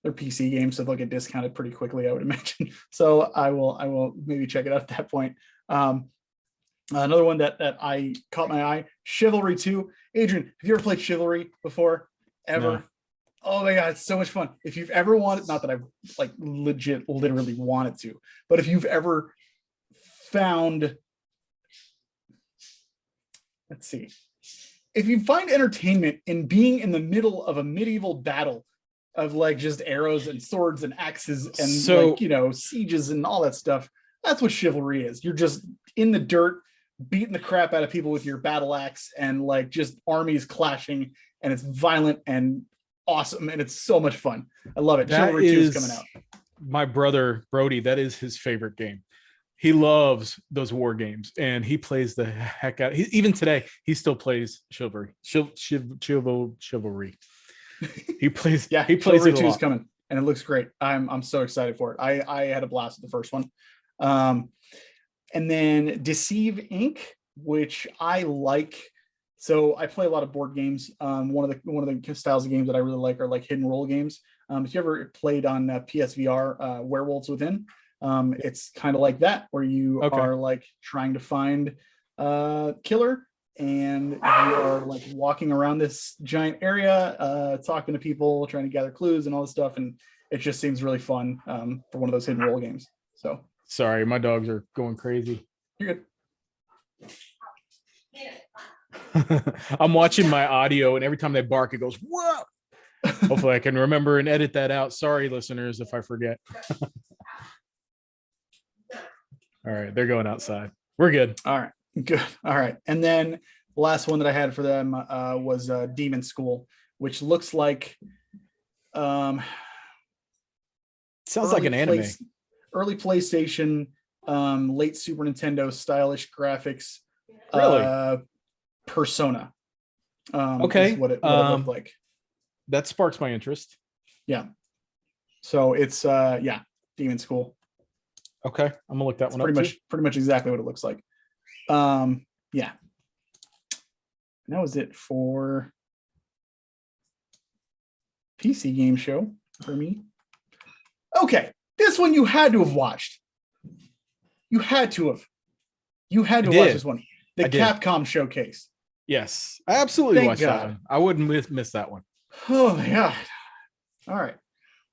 They're PC games, so they'll get discounted pretty quickly, I would imagine. So I will maybe check it out at that point. Another one that I caught my eye, Chivalry 2. Adrian, have you ever played Chivalry before? Ever? No. Oh my God, it's so much fun. If you've ever wanted, not that I've like literally wanted to, but if you've ever found, let's see, if you find entertainment in being in the middle of a medieval battle of like just arrows and swords and axes and sieges and all that stuff, that's what Chivalry is. You're just in the dirt, beating the crap out of people with your battle axe and like just armies clashing, and it's violent and awesome, and it's so much fun. I love it. Chivalry 2 is coming out. My brother Brody, that is his favorite game. He loves those war games, and he plays the heck out. Even today, he still plays Chivalry. Chivalry. He plays. Yeah, he plays. Chivalry 2 is coming, and it looks great. I'm so excited for it. I had a blast with the first one. And then Deceive Inc., which I like. So I play a lot of board games. One of the styles of games that I really like are like hidden role games. If you ever played on PSVR, Werewolves Within, it's kind of like that, where you are like trying to find a killer, and you are like walking around this giant area, talking to people, trying to gather clues and all this stuff, and it just seems really fun for one of those hidden role games. So sorry, my dogs are going crazy. you're good. I'm watching my audio, and every time they bark, it goes, whoa. Hopefully I can remember and edit that out. Sorry, listeners, if I forget. All right, they're going outside. We're good. All right, good. All right. And then the last one that I had for them was Demon School, which looks like sounds like an anime. Early PlayStation, late Super Nintendo stylish graphics. Really? Persona. Okay. What it looked like. That sparks my interest. Yeah. So it's Demon School. Okay, I'm gonna look that one up. Pretty much exactly what it looks like. Yeah. And that was it for PC game show for me. Okay, this one you had to have watched. You had to watch this one. The Capcom showcase. Yes, I absolutely watched that one. I wouldn't miss that one. Oh my god. All right.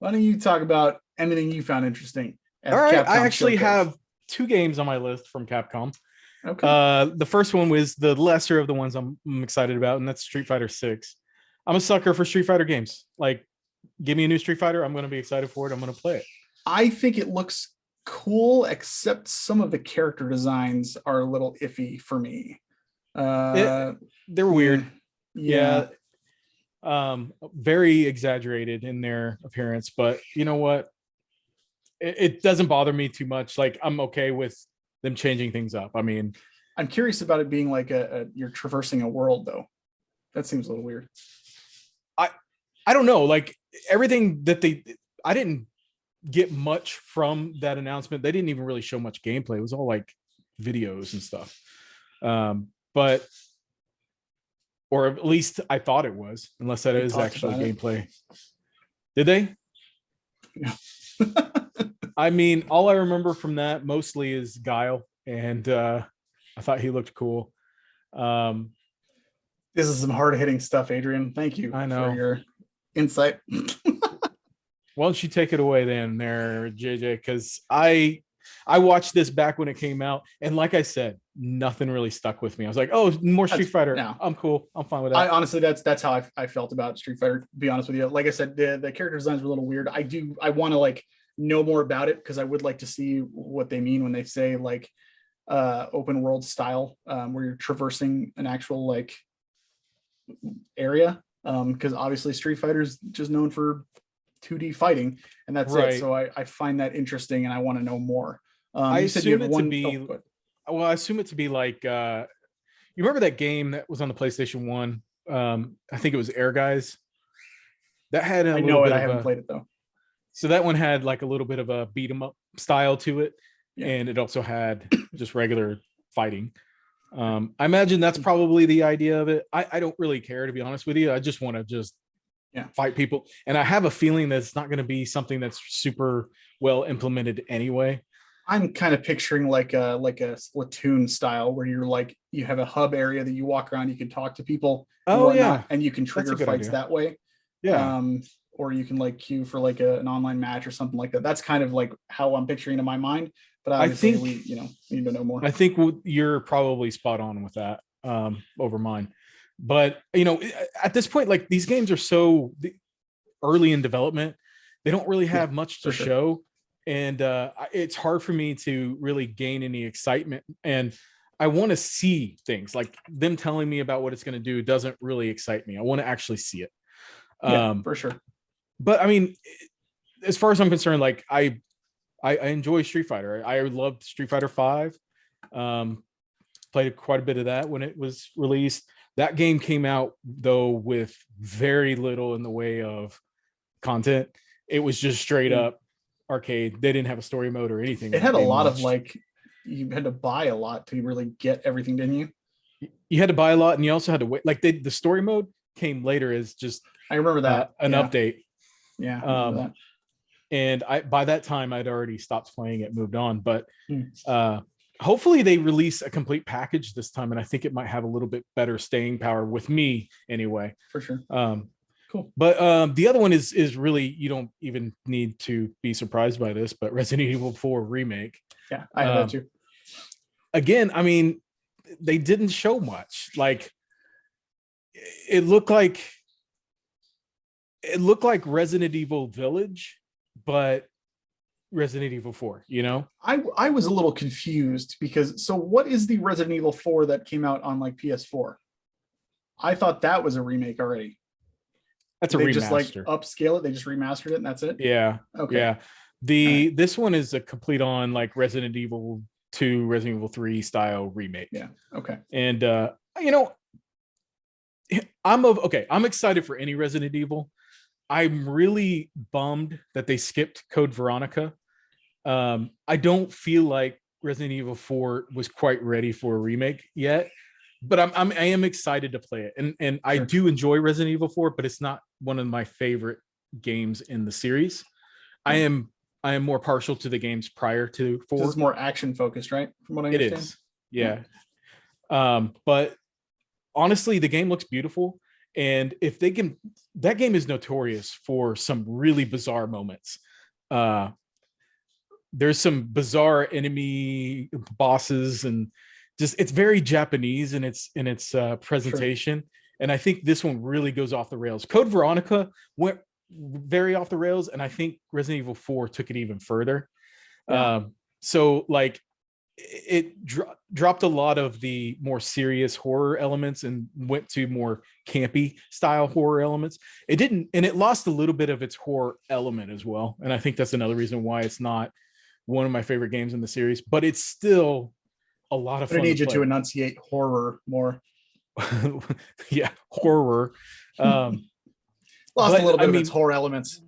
Why don't you talk about anything you found interesting? All right. I actually have 2 games on my list from Capcom. Okay. The first one was the lesser of the ones I'm excited about, and that's Street Fighter 6. I'm a sucker for Street Fighter games. Like, give me a new Street Fighter, I'm going to be excited for it. I'm going to play it. I think it looks cool, except some of the character designs are a little iffy for me. They're weird. Yeah. Very exaggerated in their appearance, but you know what? It doesn't bother me too much. Like, I'm okay with them changing things up. I mean, I'm curious about it being like you're traversing a world, though. That seems a little weird. I don't know. Like, everything that I didn't get much from that announcement. They didn't even really show much gameplay. It was all like videos and stuff. But or at least I thought it was, unless that is actually gameplay. Did they? Yeah. I mean, all I remember from that mostly is Guile, and I thought he looked cool. This is some hard-hitting stuff, Adrian. Thank you for your insight. Why don't you take it away then there, JJ? Because I watched this back when it came out, and like I said, nothing really stuck with me. I was like, oh, more Street Fighter. No. I'm cool. I'm fine with that. I honestly, that's how I felt about Street Fighter, to be honest with you. Like I said, the character designs were a little weird. I want to like know more about it, because I would like to see what they mean when they say like open world style, where you're traversing an actual like area. Because obviously Street Fighter is just known for 2D fighting, and that's it. So I find that interesting, and I want to know more. I assume it to be like you remember that game that was on the PlayStation 1? I think it was Air Guys. That had I know it. I haven't played it though. So that one had like a little bit of a beat 'em up style to it, and it also had just regular fighting. I imagine that's probably the idea of it. I don't really care, to be honest with you. I just want to fight people, and I have a feeling that it's not going to be something that's super well implemented anyway. I'm kind of picturing like a Splatoon style, where you're like, you have a hub area that you walk around, you can talk to people, and you can trigger fights that way. Or you can like queue for like an online match or something like that. That's kind of like how I'm picturing in my mind. But I think we need to know more. I think you're probably spot on with that over mine. But at this point, like, these games are so early in development, they don't really have much to show, and it's hard for me to really gain any excitement. And I want to see things. Like, them telling me about what it's going to do doesn't really excite me. I want to actually see it. For sure. But I mean, as far as I'm concerned, like, I enjoy Street Fighter. I loved Street Fighter 5. Played quite a bit of that when it was released. That game came out though with very little in the way of content. It was just straight up arcade. They didn't have a story mode or anything. It had a lot of like, you had to buy a lot to really get everything, didn't you? You had to buy a lot, and you also had to wait. Like, the story mode came later as just I remember that an update. Yeah. And by that time I'd already stopped playing it, moved on. But hopefully they release a complete package this time, and I think it might have a little bit better staying power with me anyway. For sure. Cool. But the other one is really, you don't even need to be surprised by this, but Resident Evil 4 remake. Yeah, I have that too. Again, I mean, they didn't show much. Like it looked like Resident Evil Village, but Resident Evil 4, you know? I was a little confused because, so what is the Resident Evil 4 that came out on like PS4? I thought that was a remake already. That's a remaster. Just like upscale it. They just remastered it and that's it. Yeah. Okay. Yeah. This one is a complete on like Resident Evil 2, Resident Evil 3 style remake. Yeah. Okay. And you know, I'm excited for any Resident Evil. I'm really bummed that they skipped Code Veronica. I don't feel like Resident Evil 4 was quite ready for a remake yet, but I am excited to play it. And sure. I do enjoy Resident Evil 4, but it's not one of my favorite games in the series. Mm-hmm. I am more partial to the games prior to 4. It's more action focused, right? From what I understand. It is. Yeah. But honestly, the game looks beautiful. And if they can, that game is notorious for some really bizarre moments. There's some bizarre enemy bosses, and just it's very Japanese in its presentation. Sure. And I think this one really goes off the rails. Code Veronica went very off the rails, and I think Resident Evil 4 took it even further. Yeah. So like it dropped a lot of the more serious horror elements and went to more campy style horror elements. It lost a little bit of its horror element as well. And I think that's another reason why it's not one of my favorite games in the series, but it's still a lot of fun. I need you to enunciate horror more. Yeah, horror. Lost a little bit of its horror elements.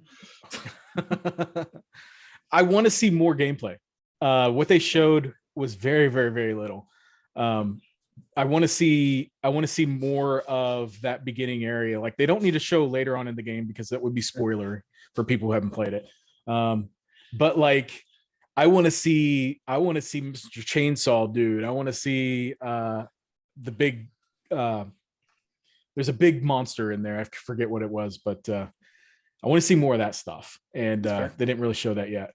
I want to see more gameplay. What they showed was very, very, very little. I want to see more of that beginning area. Like they don't need to show later on in the game because that would be spoiler for people who haven't played it. But like I want to see Mr. Chainsaw Dude. I want to see the big there's a big monster in there. I forget what it was, but I want to see more of that stuff. And they didn't really show that yet.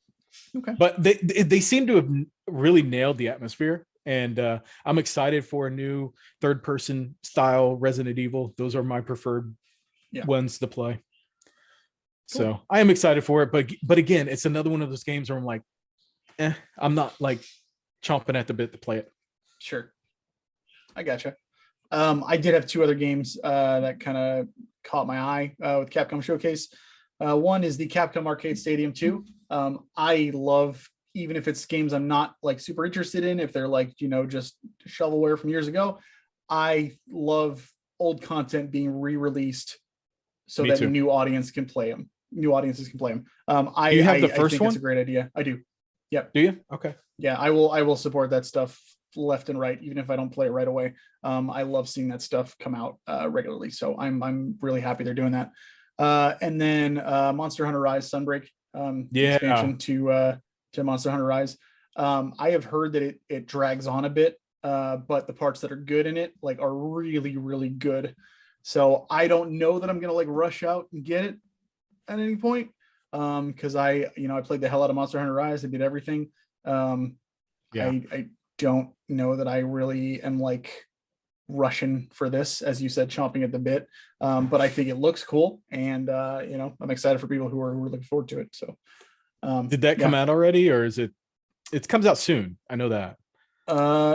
Okay. But they seem to have really nailed the atmosphere, and I'm excited for a new third-person style Resident Evil. Those are my preferred ones to play. Cool. So I am excited for it, but again, it's another one of those games where I'm like, I'm not like chomping at the bit to play it. Sure, I gotcha. I did have 2 other games that kind of caught my eye with Capcom Showcase. One is the Capcom Arcade Stadium 2. I love, even if it's games I'm not like super interested in, if they're like, you know, just shovelware from years ago, I love old content being re-released so that new audiences can play them. Do you have the first one? It's a great idea. I do. Yep. Do you? Okay. Yeah, I will support that stuff left and right, even if I don't play it right away. I love seeing that stuff come out regularly. So I'm really happy they're doing that. And then Monster Hunter Rise Sunbreak expansion to Monster Hunter Rise. I have heard that it drags on a bit, but the parts that are good in it like are really, really good. So I don't know that I'm gonna like rush out and get it at any point. Because I played the hell out of Monster Hunter Rise. I did everything. I don't know that I really am like rushing for this, as you said, chomping at the bit. But I think it looks cool, and I'm excited for people who are looking forward to it. So, did that come out already, or is it? It comes out soon. I know that.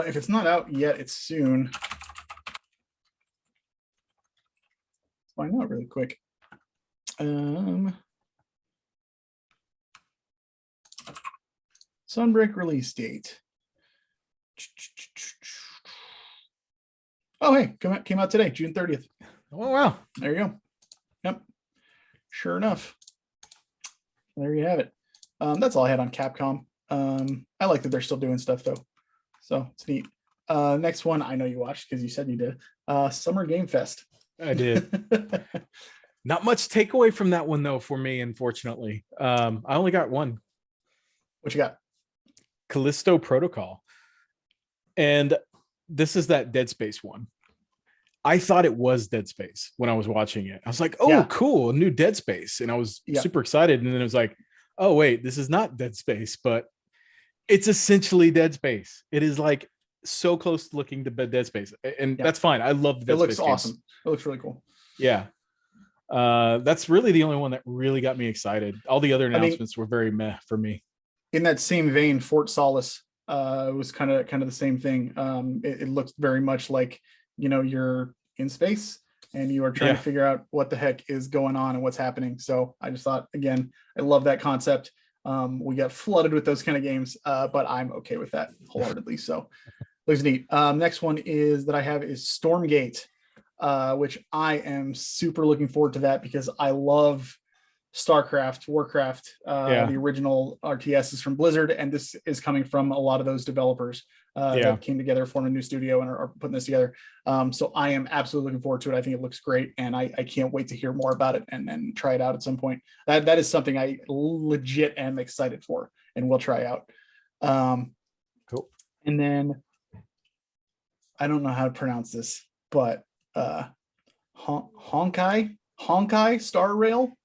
If it's not out yet, it's soon. Let's find out really quick. Sunbreak release date. Oh, hey, came out today, June 30th. Oh, wow. There you go. Yep. Sure enough. There you have it. That's all I had on Capcom. I like that they're still doing stuff, though. So it's neat. Next one, I know you watched because you said you did. Summer Game Fest. I did. Not much takeaway from that one, though, for me, unfortunately. I only got one. What you got? Callisto Protocol. And this is that Dead Space one. I thought it was Dead Space when I was watching it. I was like, oh, cool, a new Dead Space. And I was super excited. And then it was like, oh, wait, this is not Dead Space, but it's essentially Dead Space. It is like so close to looking to Dead Space. And that's fine. I love the Dead Space. It looks awesome. Games. It looks really cool. Yeah. That's really the only one that really got me excited. All the other announcements were very meh for me. In that same vein, Fort Solace was kind of the same thing. It looks very much like, you're in space and you are trying to figure out what the heck is going on and what's happening. So I just thought, again, I love that concept. We got flooded with those kind of games, but I'm okay with that wholeheartedly. So looks neat. Next one that I have is Stormgate, which I am super looking forward to that because I love StarCraft, Warcraft, the original RTSs from Blizzard, and this is coming from a lot of those developers that came together, formed a new studio, and are putting this together. So I am absolutely looking forward to it. I think it looks great, and I can't wait to hear more about it and try it out at some point. That is something I legit am excited for, and will try out. Cool. And then I don't know how to pronounce this, but Honkai Star Rail.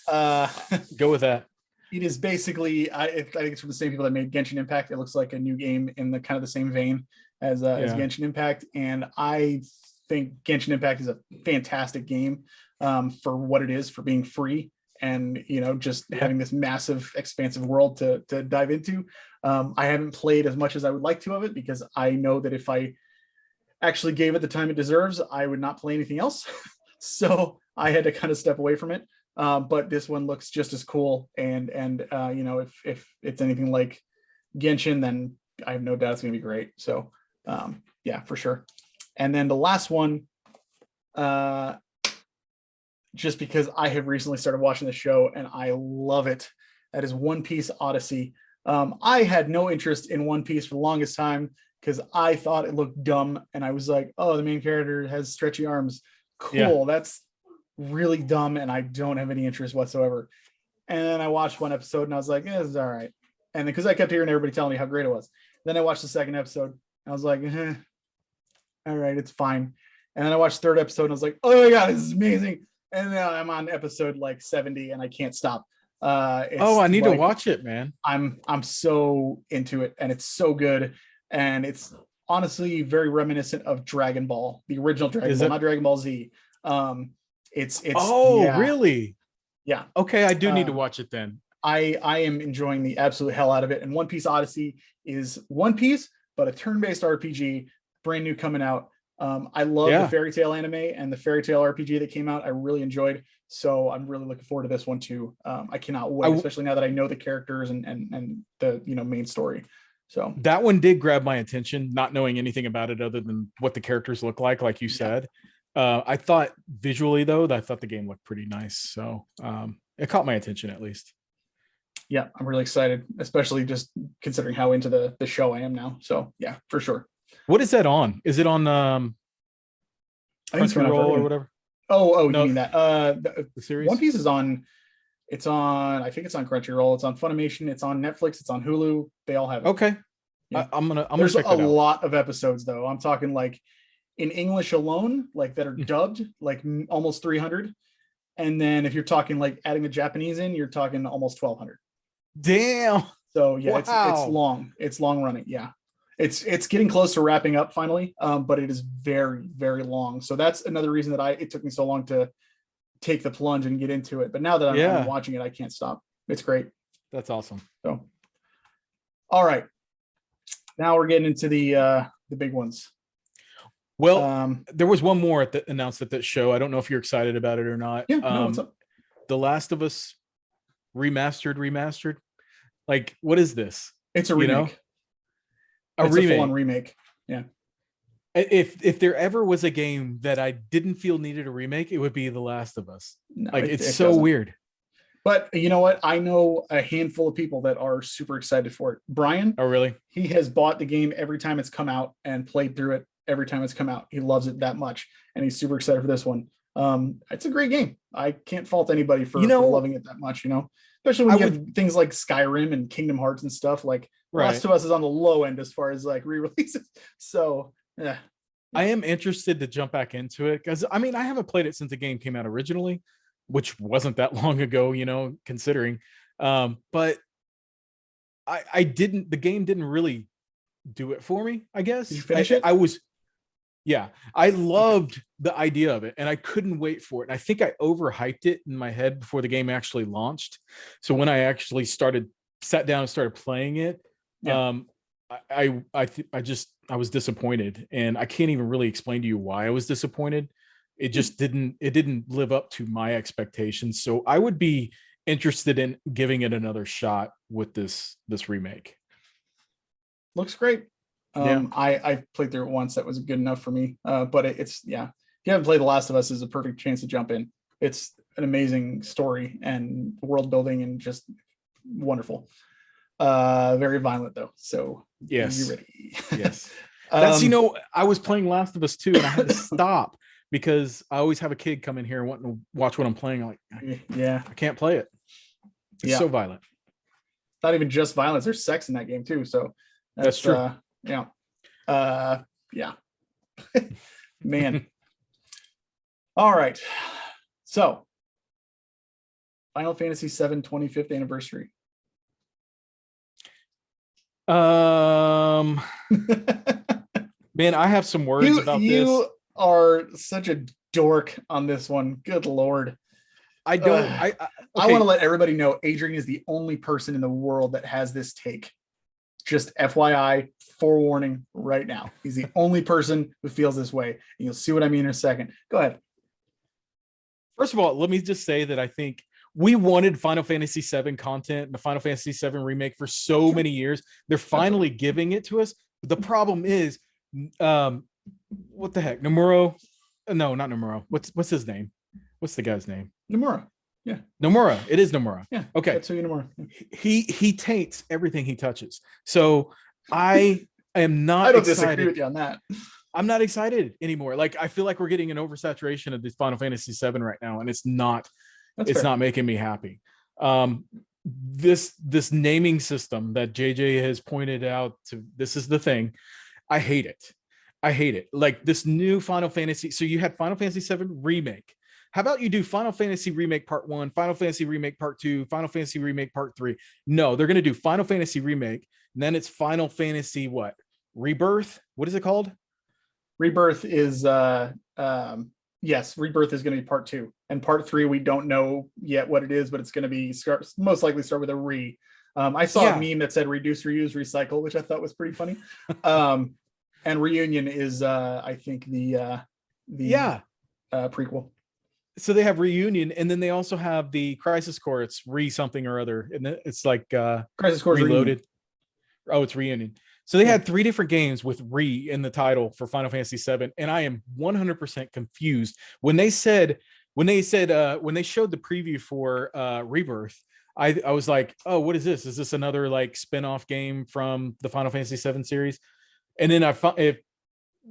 Go with that. It is basically, I think it's from the same people that made Genshin Impact. It looks like a new game in the kind of the same vein as Genshin Impact, and I think Genshin Impact is a fantastic game for what it is, for being free and just having this massive, expansive world to dive into. I haven't played as much as I would like to of it because I know that if I actually gave it the time it deserves, I would not play anything else. So I had to kind of step away from it. But this one looks just as cool. And if it's anything like Genshin, then I have no doubt it's going to be great. So yeah, for sure. And then the last one, just because I have recently started watching the show and I love it, that is One Piece Odyssey. I had no interest in One Piece for the longest time because I thought it looked dumb. And I was like, oh, the main character has stretchy arms. Cool. That's really dumb. And I don't have any interest whatsoever. And then I watched one episode and I was like, this is all right. And because I kept hearing everybody telling me how great it was. Then I watched the second episode. And I was like, all right, it's fine. And then I watched the third episode and I was like, oh my God, this is amazing. And now I'm on episode like 70 and I can't stop. I need to watch it, man. I'm so into it and it's so good. And it's honestly very reminiscent of Dragon Ball, the original Dragon Ball, not Dragon Ball Z. It's really? Yeah. Okay, I do need to watch it then. I am enjoying the absolute hell out of it. And One Piece Odyssey is One Piece, but a turn-based RPG, brand new coming out. I love the Fairy Tail anime and the Fairy Tail RPG that came out. I really enjoyed. So I'm really looking forward to this one too. I cannot wait, especially now that I know the characters and the main story. So that one did grab my attention, not knowing anything about it other than what the characters look like you said. I thought visually though, I thought the game looked pretty nice. So it caught my attention at least. Yeah, I'm really excited, especially just considering how into the show I am now. So yeah, for sure. What is that on? Is it on Crunchyroll or whatever? Oh, no, you mean that? The series? One Piece is on. It's on. I think it's on Crunchyroll. It's on Funimation. It's on Netflix. It's on Hulu. They all have it. Okay. Yeah. I'm gonna check that out. There's a lot of episodes though. I'm talking like in English alone, like that are dubbed, like almost 300. And then if you're talking like adding the Japanese in, you're talking almost 1,200. Damn. So yeah, it's long. It's long running. Yeah. It's getting close to wrapping up finally, but it is very, very long. So that's another reason that it took me so long to take the plunge and get into it. But now that I'm watching it, I can't stop. It's great. That's awesome. So, all right, now we're getting into the big ones. Well, there was one more announced at that show. I don't know if you're excited about it or not. Yeah, no, what's up? The Last of Us remastered. Like, what is this? It's a remake. A full-on remake. Yeah. If there ever was a game that I didn't feel needed a remake, it would be The Last of Us. No, it's so weird. But you know what? I know a handful of people that are super excited for it. Brian. Oh, really? He has bought the game every time it's come out and played through it every time it's come out. He loves it that much, and he's super excited for this one. It's a great game. I can't fault anybody for loving it that much. especially when you have things like Skyrim and Kingdom Hearts and stuff. Like Last of Us is on the low end as far as like re-releases. So yeah. I am interested to jump back into it because I mean I haven't played it since the game came out originally, which wasn't that long ago, you know, considering. But I didn't. The game didn't really do it for me. I guess Did you finish it? I was. Yeah, I loved the idea of it, and I couldn't wait for it. And I think I overhyped it in my head before the game actually launched. So when I actually sat down and started playing it, I was disappointed, and I can't even really explain to you why I was disappointed. It just didn't live up to my expectations. So I would be interested in giving it another shot with this remake. Looks great. I played through it once. That was good enough for me. But it's if you haven't played The Last of Us, is a perfect chance to jump in. It's an amazing story and world building and just wonderful. Very violent though. So yes, you ready? Yes. That's I was playing Last of Us 2 and I had to stop because I always have a kid come in here wanting to watch what I'm playing. I'm like, yeah, I can't play it. It's so violent. Not even just violence. There's sex in that game too. So that's true. Yeah. Man. All right. So Final Fantasy VII 25th anniversary. Man, I have some words about this. You are such a dork on this one. Good Lord. I don't. I want to let everybody know Adrian is the only person in the world that has this take. Just FYI, forewarning right now. He's the only person who feels this way. And you'll see what I mean in a second. Go ahead. First of all, let me just say that I think we wanted Final Fantasy VII content, the Final Fantasy VII remake for so many years. They're finally giving it to us. But the problem is, what the heck? Nomura? No, not Nomura. What's his name? What's the guy's name? Nomura. Yeah. Nomura. It is Nomura. Yeah. Okay. Nomura. He taints everything he touches. So I am not I don't excited. disagree with you on that. I'm not excited anymore. Like I feel like we're getting an oversaturation of this Final Fantasy VII right now, and it's not not making me happy. This naming system that JJ has pointed out to, this is the thing. I hate it. Like this new Final Fantasy. So you had Final Fantasy VII remake. How about you do Final Fantasy Remake Part 1, Final Fantasy Remake Part 2, Final Fantasy Remake Part 3? No, they're going to do Final Fantasy Remake, and then it's Final Fantasy what? Rebirth? What is it called? Rebirth is yes, Rebirth is going to be Part 2. And Part 3 we don't know yet what it is, but it's going to be most likely start with a re. I saw a meme that said reduce, reuse, recycle, which I thought was pretty funny. And Reunion is I think the prequel. So they have Reunion, and then they also have the Crisis Core. It's something or other, and it's like Crisis Core Reloaded. Reunion. Oh, it's Reunion. So they had 3 different games with "re" in the title for Final Fantasy VII, and I am 100% confused when they showed the preview for Rebirth. I was like, oh, what is this? Is this another like spin-off game from the Final Fantasy VII series? And then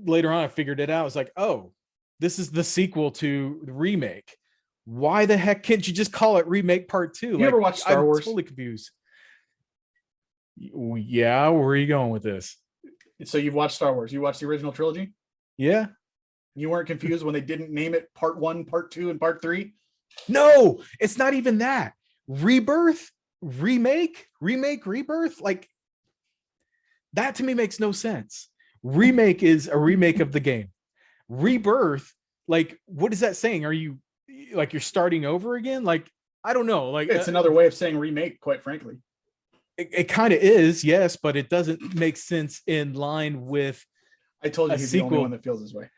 later on I figured it out. I was like, oh, this is the sequel to the remake. Why the heck can't you just call it Remake Part 2? You ever watch Star Wars? I'm totally confused. Yeah, where are you going with this? So you've watched Star Wars. You watched the original trilogy? Yeah. You weren't confused when they didn't name it Part 1, Part 2, and Part 3? No, it's not even that. Rebirth, remake, rebirth. Like, that to me makes no sense. Remake is a remake of the game. Rebirth, like, what is that saying? Are you like you're starting over again? Like, I don't know. Like, it's another way of saying remake, quite frankly. It kind of is, yes, but it doesn't make sense in line with. I told you he's the only one that feels this way.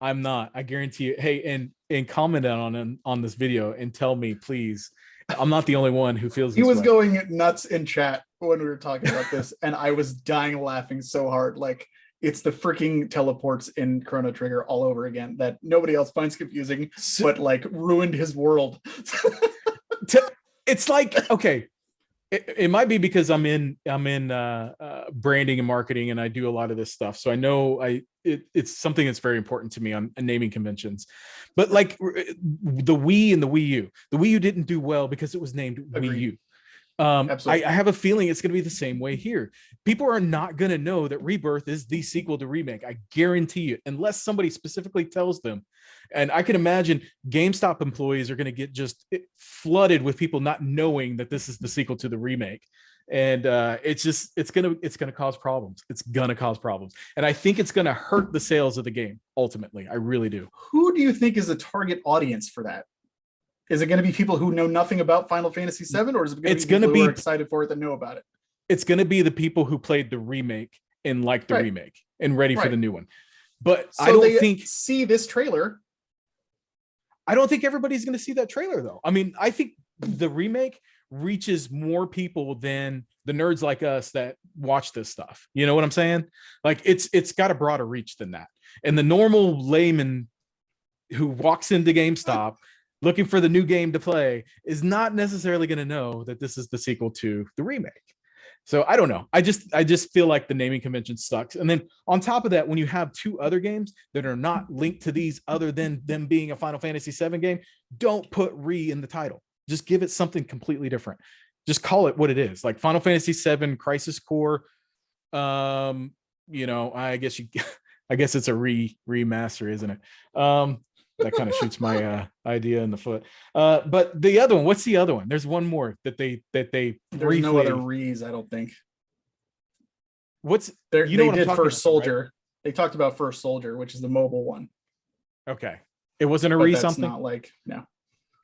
I'm not. I guarantee you. Hey, and comment on this video and tell me, please. I'm not the only one who feels. He was going nuts in chat when we were talking about this, and I was dying laughing so hard. Like, it's the freaking teleports in Chrono Trigger all over again that nobody else finds confusing, but like ruined his world. It's like, okay, it might be because I'm in branding and marketing, and I do a lot of this stuff, so I know it's something that's very important to me on naming conventions. But like the Wii and the Wii U didn't do well because it was named Wii U. I have a feeling it's going to be the same way here. People are not going to know that Rebirth is the sequel to Remake. I guarantee you, unless somebody specifically tells them. And I can imagine GameStop employees are going to get just flooded with people not knowing that this is the sequel to the Remake. And it's gonna cause problems. It's gonna cause problems, and I think it's gonna hurt the sales of the game ultimately. I really do. Who do you think is the target audience for that? Is it going to be people who know nothing about Final Fantasy VII, or is it going to be people who are excited for it that know about it? It's going to be the people who played the remake and liked the remake and ready for the new one. But so I don't think see this trailer. I don't think everybody's going to see that trailer though. I mean, I think the remake reaches more people than the nerds like us that watch this stuff. You know what I'm saying? Like it's got a broader reach than that. And the normal layman who walks into GameStop looking for the new game to play is not necessarily going to know that this is the sequel to the remake. So I don't know. I just feel like the naming convention sucks. And then on top of that, when you have two other games that are not linked to these other than them being a Final Fantasy VII game, don't put Re in the title. Just give it something completely different. Just call it what it is. Like Final Fantasy VII Crisis Core. You know, I guess it's a remaster, isn't it? That kind of shoots my idea in the foot. But the other one, what's the other one? There's one more that they there's no other Rees, I don't think. What's there? You know, they did First Soldier. Right? They talked about First Soldier, which is the mobile one. Okay, it wasn't a Re something. Not like no.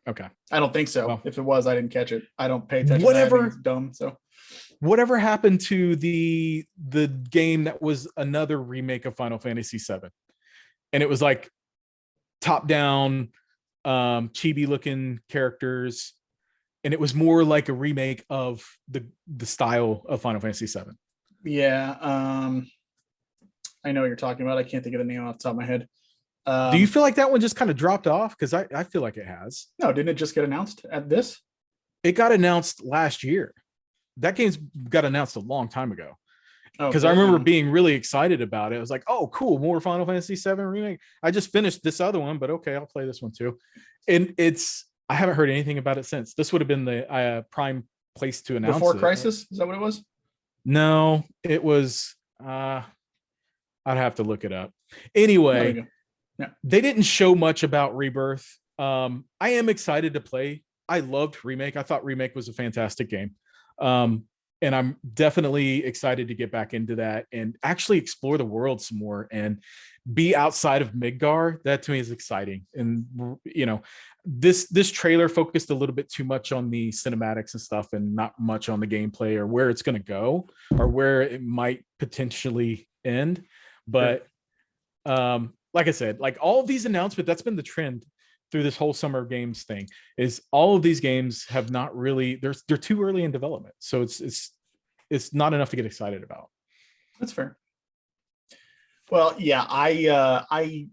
Okay, I don't think so. Well, if it was, I didn't catch it. I don't pay attention. Whatever, it's dumb. So whatever happened to the game that was another remake of Final Fantasy VII, and it was like top down chibi looking characters, and it was more like a remake of the style of Final Fantasy VII. Yeah, I know what you're talking about. I can't think of the name off the top of my head. Do you feel like that one just kind of dropped off? Because I feel like it has. No, didn't it just get announced at this? It got announced last year. That game's got announced a long time ago. Because I remember being really excited about it. I was like, oh, cool, more Final Fantasy VII remake. I just finished this other one, but okay, I'll play this one too. And I haven't heard anything about it since. This would have been the prime place to announce Before Crisis? Is that what it was? No, it was, I'd have to look it up. Anyway, they didn't show much about Rebirth. I am excited to play. I loved Remake. I thought Remake was a fantastic game. And I'm definitely excited to get back into that and actually explore the world some more and be outside of Midgar. That to me is exciting. And, you know, this trailer focused a little bit too much on the cinematics and stuff and not much on the gameplay or where it's going to go or where it might potentially end. But like I said, like all of these announcements, that's been the trend through this whole Summer Games thing, is all of these games have not really, they're too early in development. So it's not enough to get excited about. That's fair. Well, yeah, I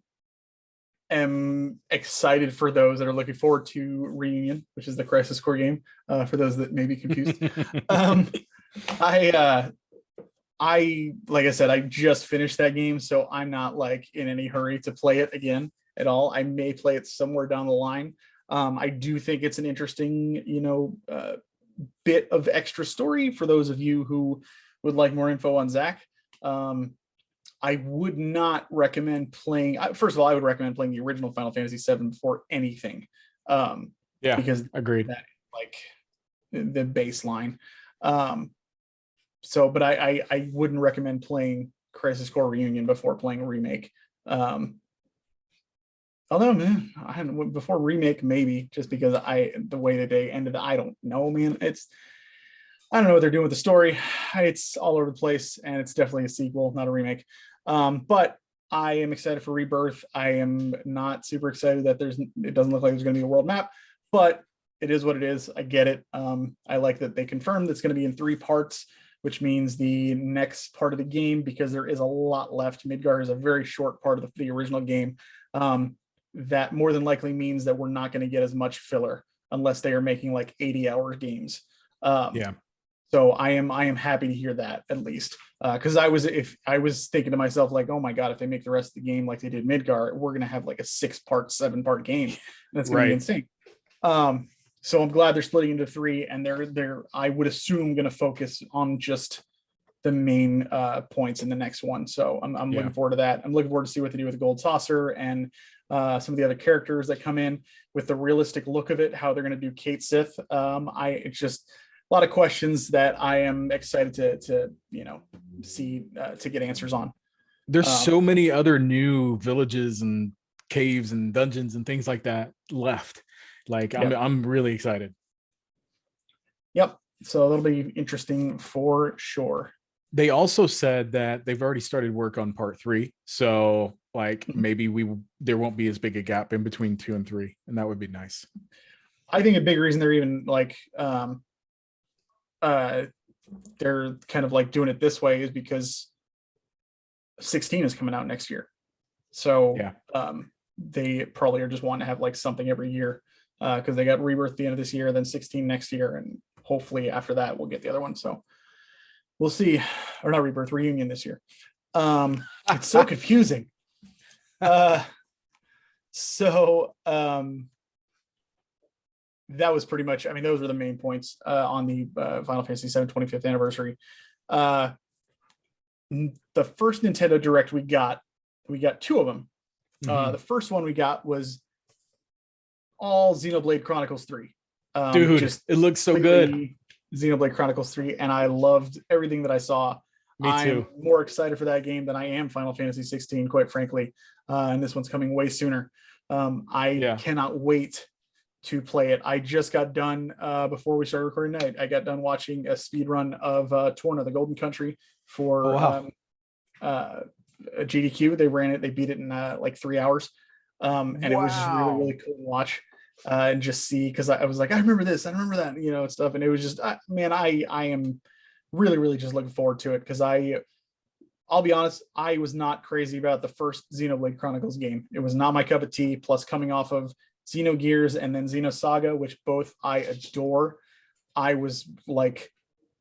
am excited for those that are looking forward to Reunion, which is the Crisis Core game, for those that may be confused. I like I said, I just finished that game, so I'm not like in any hurry to play it again at all. I may play it somewhere down the line. I do think it's an interesting, bit of extra story for those of you who would like more info on Zach. I would not recommend playing. First of all, I would recommend playing the original Final Fantasy VII before anything. Because agreed. That, like the baseline. But I wouldn't recommend playing Crisis Core Reunion before playing Remake. Although, man, before Remake, maybe just because the way that they ended, I don't know, man. I don't know what they're doing with the story. It's all over the place, and it's definitely a sequel, not a remake. But I am excited for Rebirth. I am not super excited that it doesn't look like there's going to be a world map, but it is what it is. I get it. I like that they confirmed it's going to be in 3 parts, which means the next part of the game, because there is a lot left. Midgar is a very short part of the original game. That more than likely means that we're not going to get as much filler unless they are making like 80-hour games. So I am happy to hear that, at least, because if I was thinking to myself like, oh my god, if they make the rest of the game like they did Midgar, we're gonna have like a 6-part, 7-part game, and that's gonna be Right. insane. Um, so I'm glad they're splitting into 3, and they're I would assume going to focus on just the main points in the next one. So I'm Yeah. looking forward to that. I'm looking forward to see what they do with the Gold Saucer and some of the other characters that come in with the realistic look of it, how they're going to do Kate Sith. It's just a lot of questions that I am excited to see to get answers on. There's so many other new villages and caves and dungeons and things like that left. Like I'm really excited. Yep. So that'll be interesting for sure. They also said that they've already started work on part 3. So like maybe there won't be as big a gap in between 2 and 3, and that would be nice. I think a big reason they're even like they're kind of like doing it this way is because 16 is coming out next year. So they probably are just wanting to have like something every year because they got Rebirth at the end of this year, then 16 next year, and hopefully after that we'll get the other one. So we'll see. Or not Rebirth, Reunion this year. It's so confusing. So that was pretty much, I mean, those were the main points on the Final Fantasy VII 25th anniversary. The first Nintendo Direct we got 2 of them. The first one we got was all Xenoblade Chronicles 3. Dude, it looks so good. Xenoblade Chronicles 3, and I loved everything that I saw. Me too. I'm more excited for that game than I am Final Fantasy 16, quite frankly. And this one's coming way sooner. I cannot wait to play it. I just got done before we started recording tonight. I got done watching a speed run of Torna, the Golden Country, for GDQ. They ran it. They beat it in like 3 hours, and it was just really, really cool to watch and just see, because I was like, I remember this, I remember that, and stuff. And it was just, man, I am really, really just looking forward to it, because I'll be honest, I was not crazy about the first Xenoblade Chronicles game. It was not my cup of tea. Plus, coming off of Xenogears and then Xenosaga, which both I adore, I was like,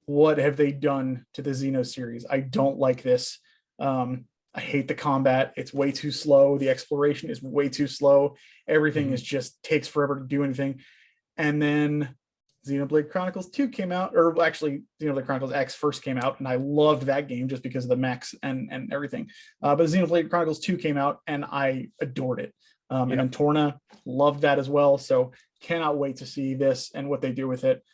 what have they done to the Xeno series? I don't like this. I hate the combat. It's way too slow. The exploration is way too slow. Everything is just takes forever to do anything. And then Xenoblade Chronicles 2 came out, or actually Xenoblade Chronicles X first came out, and I loved that game just because of the mechs and everything. But Xenoblade Chronicles 2 came out, and I adored it. And then Torna, loved that as well. So cannot wait to see this and what they do with it.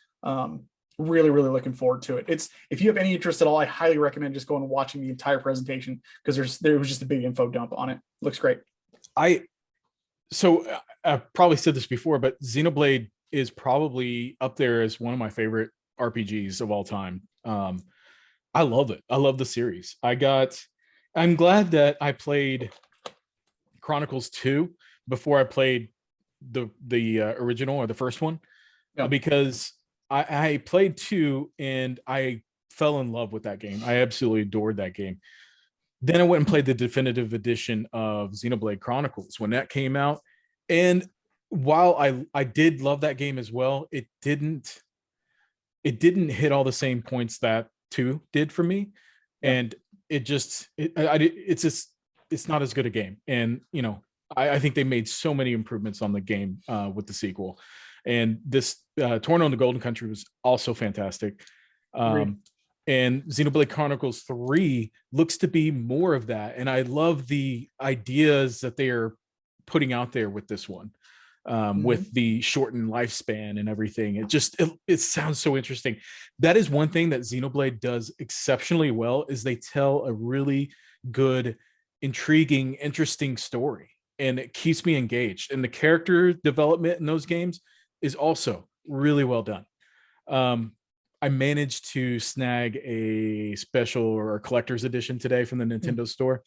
Really, really looking forward to it. If you have any interest at all, I highly recommend just going and watching the entire presentation, because there was just a big info dump on it. Looks great. I've probably said this before, but Xenoblade is probably up there as one of my favorite RPGs of all time. I love it. I love the series. I'm glad that I played Chronicles 2 before I played the original, or the first one, because I played 2 and I fell in love with that game. I absolutely adored that game. Then I went and played the definitive edition of Xenoblade Chronicles when that came out. And while I did love that game as well, it didn't hit all the same points that 2 did for me. And it's not as good a game. And I think they made so many improvements on the game with the sequel. And this Torna and the Golden Country was also fantastic. And Xenoblade Chronicles 3 looks to be more of that. And I love the ideas that they are putting out there with this one, with the shortened lifespan and everything. It sounds so interesting. That is one thing that Xenoblade does exceptionally well, is they tell a really good, intriguing, interesting story. And it keeps me engaged. And the character development in those games is also really well done. I managed to snag a special or collector's edition today from the Nintendo store.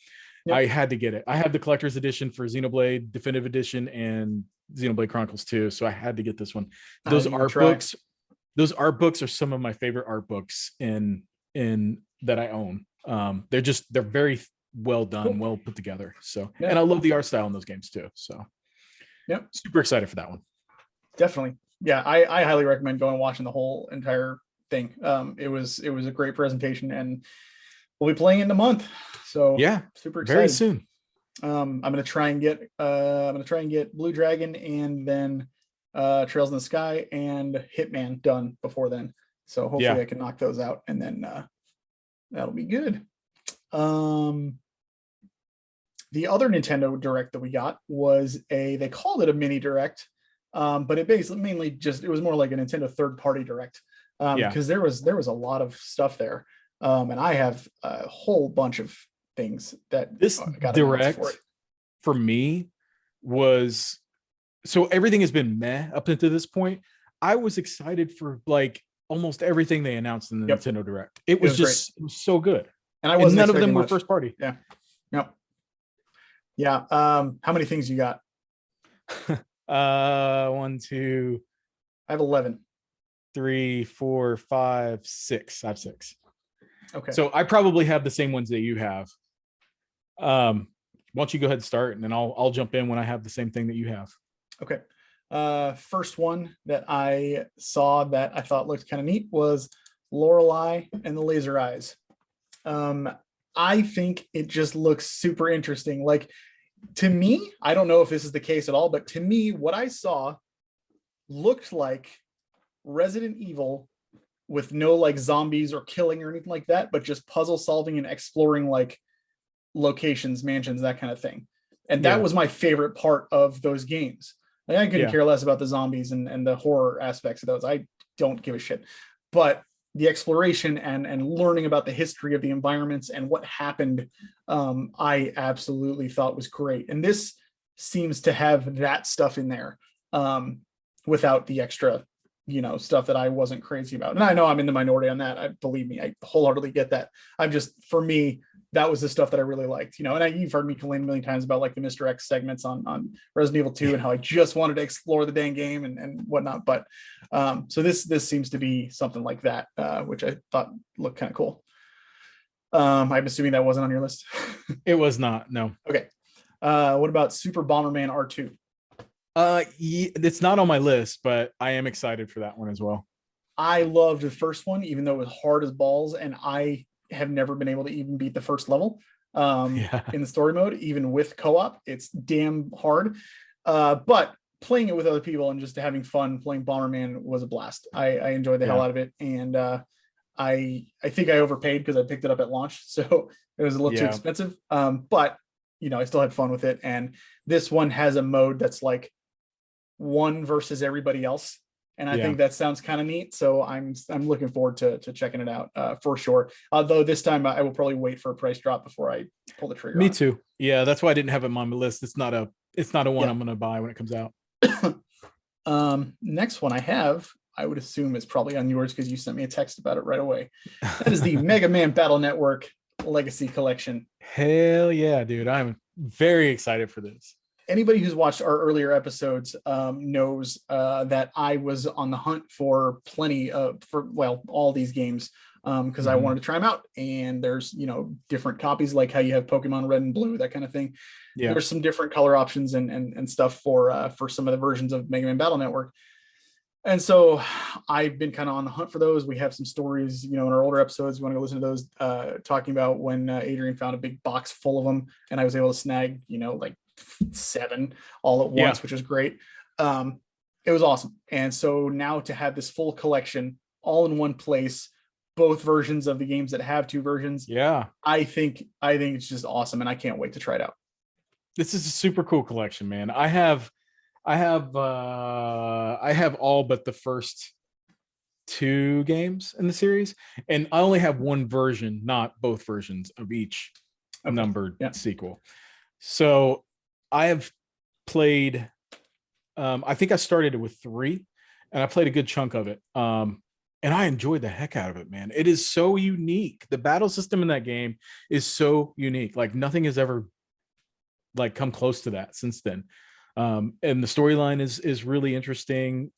I had to get it. I had the collector's edition for Xenoblade Definitive Edition and Xenoblade Chronicles 2, so I had to get this one. Those art books are some of my favorite art books in that I own. They're very well done, well put together. So, and I love the art style in those games too. So, super excited for that one. Definitely. Yeah, I highly recommend going and watching the whole entire thing. It was a great presentation, and we'll be playing it in a month. So yeah, super excited. very soon. I'm gonna try and get Blue Dragon and then Trails in the Sky and Hitman done before then. So hopefully I can knock those out, and then that'll be good. The other Nintendo Direct that we got was they called it a mini Direct, but it basically mainly it was more like a Nintendo third-party Direct, because there was a lot of stuff there, and I have a whole bunch of things that this got Direct for me was, so everything has been meh up until this point. I was excited for like almost everything they announced in the Nintendo Direct. It was just so good, and I wasn't none of them were much. first party. Yeah. How many things you got? 1, 2, I have 11. 3, 4, 5, 6. I have 6. Okay. So I probably have the same ones that you have. Why don't you go ahead and start, and then I'll jump in when I have the same thing that you have. Okay. First one that I saw that I thought looked kind of neat was Lorelei and the Laser Eyes. I think it just looks super interesting. Like, to me, I don't know if this is the case at all, but to me, what I saw looked like Resident Evil with no like zombies or killing or anything like that, but just puzzle solving and exploring like locations, mansions, that kind of thing. And that was my favorite part of those games. Like, I couldn't care less about the zombies and the horror aspects of those. I don't give a shit. But the exploration and learning about the history of the environments and what happened, I absolutely thought was great. And this seems to have that stuff in there, without the extra, stuff that I wasn't crazy about. And I know I'm in the minority on that. Believe me, I wholeheartedly get that. For me, that was the stuff that I really liked, and you've heard me complain a million times about like the Mr. X segments on Resident Evil 2 and how I just wanted to explore the dang game and whatnot. But so this seems to be something like that, which I thought looked kind of cool. I'm assuming that wasn't on your list. It was not, no. Okay. What about Super Bomberman R2? It's not on my list, but I am excited for that one as well. I loved the first one, even though it was hard as balls, and I have never been able to even beat the first level in the story mode, even with co-op. It's damn hard. But playing it with other people and just having fun playing Bomberman was a blast. I enjoyed the hell out of it. And I think I overpaid because I picked it up at launch, so it was a little too expensive. But I still had fun with it. And this one has a mode that's like one versus everybody else. And I think that sounds kind of neat. So I'm looking forward to checking it out for sure. Although this time I will probably wait for a price drop before I pull the trigger. Me too. Yeah, that's why I didn't have it on my list. It's not a one I'm going to buy when it comes out. Next one I would assume is probably on yours because you sent me a text about it right away. That is the Mega Man Battle Network Legacy Collection. Hell yeah, dude. I'm very excited for this. Anybody who's watched our earlier episodes knows that I was on the hunt for all these games because I wanted to try them out. And there's, different copies, like how you have Pokemon Red and Blue, that kind of thing. Yeah. There's some different color options and stuff for some of the versions of Mega Man Battle Network. And so I've been kind of on the hunt for those. We have some stories, in our older episodes. You want to go listen to those, talking about when Adrian found a big box full of them, and I was able to snag, like 7 all at once, which was great. It was awesome. And so now to have this full collection all in one place, both versions of the games that have 2 versions, I think it's just awesome, and I can't wait to try it out. This is a super cool collection, man. I have all but the first 2 games in the series, and I only have one version, not both versions of each numbered sequel. So I have played, I think I started with 3, and I played a good chunk of it. And I enjoyed the heck out of it, man. It is so unique. The battle system in that game is so unique. Like, nothing has ever like come close to that since then. And the storyline is really interesting.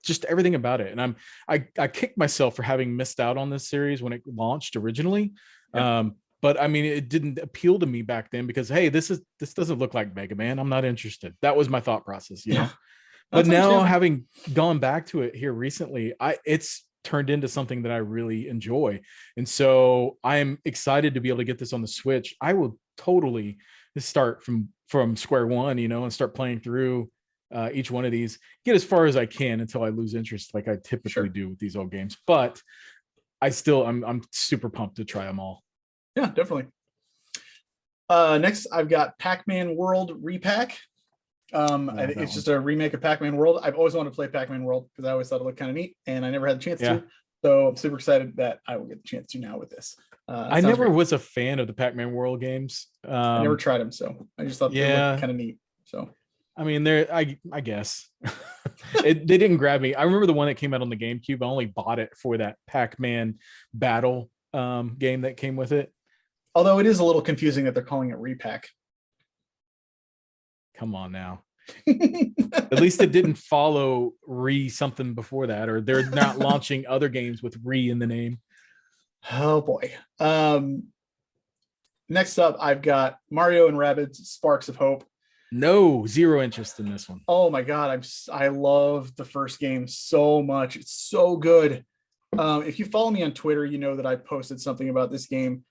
Just everything about it. And I kicked myself for having missed out on this series when it launched originally. But I mean, it didn't appeal to me back then because, hey, this doesn't look like Mega Man. I'm not interested. That was my thought process, But now, having gone back to it here recently, it's turned into something that I really enjoy. And so I'm excited to be able to get this on the Switch. I will totally start from square one, and start playing through each one of these, get as far as I can until I lose interest, like I typically do with these old games. But I'm super pumped to try them all. Yeah, definitely. Next, I've got Pac-Man World Repack. It's just a remake of Pac-Man World. I've always wanted to play Pac-Man World because I always thought it looked kind of neat, and I never had the chance to. So I'm super excited that I will get the chance to now with this. I never was a fan of the Pac-Man World games. I never tried them, so I just thought they looked kind of neat. So I mean, I guess they didn't grab me. I remember the one that came out on the GameCube. I only bought it for that Pac-Man battle game that came with it. Although it is a little confusing that they're calling it Repack. Come on now. At least it didn't follow re something before that, or they're not launching other games with re in the name. Oh boy. Next up, I've got Mario and Rabbids Sparks of Hope. No, zero interest in this one. Oh my god, I love the first game so much. It's so good. If you follow me on Twitter, you know that I posted something about this game.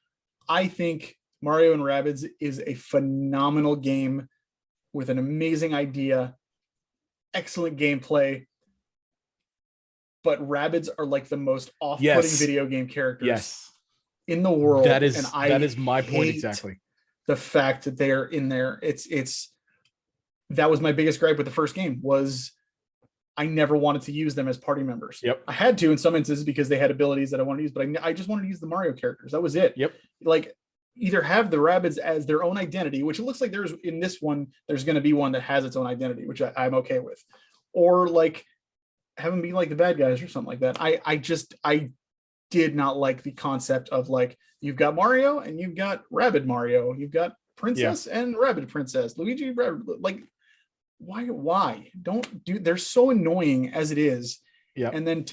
I think Mario and Rabbids is a phenomenal game with an amazing idea, excellent gameplay, but Rabbids are like the most off-putting video game characters in the world. That is my point exactly. The fact that they're in there, that was my biggest gripe with the first game, was I never wanted to use them as party members. Yep. I had to in some instances because they had abilities that I wanted to use, but I just wanted to use the Mario characters. That was it. Yep. Like, either have the Rabbids as their own identity, which it looks like there's in this one, there's going to be one that has its own identity, which I'm okay with, or like have them be like the bad guys or something like that. I did not like the concept of like, you've got Mario and you've got Rabbid Mario, you've got Princess and Rabbid Princess, Luigi, like, why don't do, they're so annoying as it is. Yeah. And then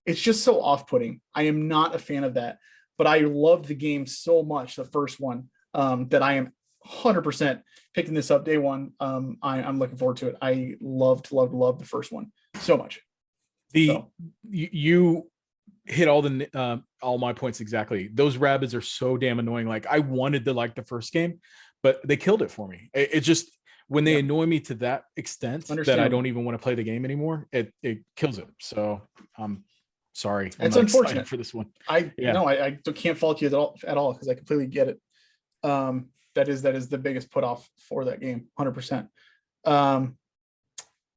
it's just so off-putting. I am not a fan of that, but I loved the game so much, the first one, that I am 100% picking this up day one. I'm looking forward to it. I loved the first one so much. You hit all my points exactly. Those Rabbids are so damn annoying. Like, I wanted to like the first game, but they killed it for me. It just, when they annoy me to that extent that I don't even want to play the game anymore, it kills it. So sorry, it's unfortunate for this one. I can't fault you at all because I completely get it. That is the biggest put off for that game, 100%.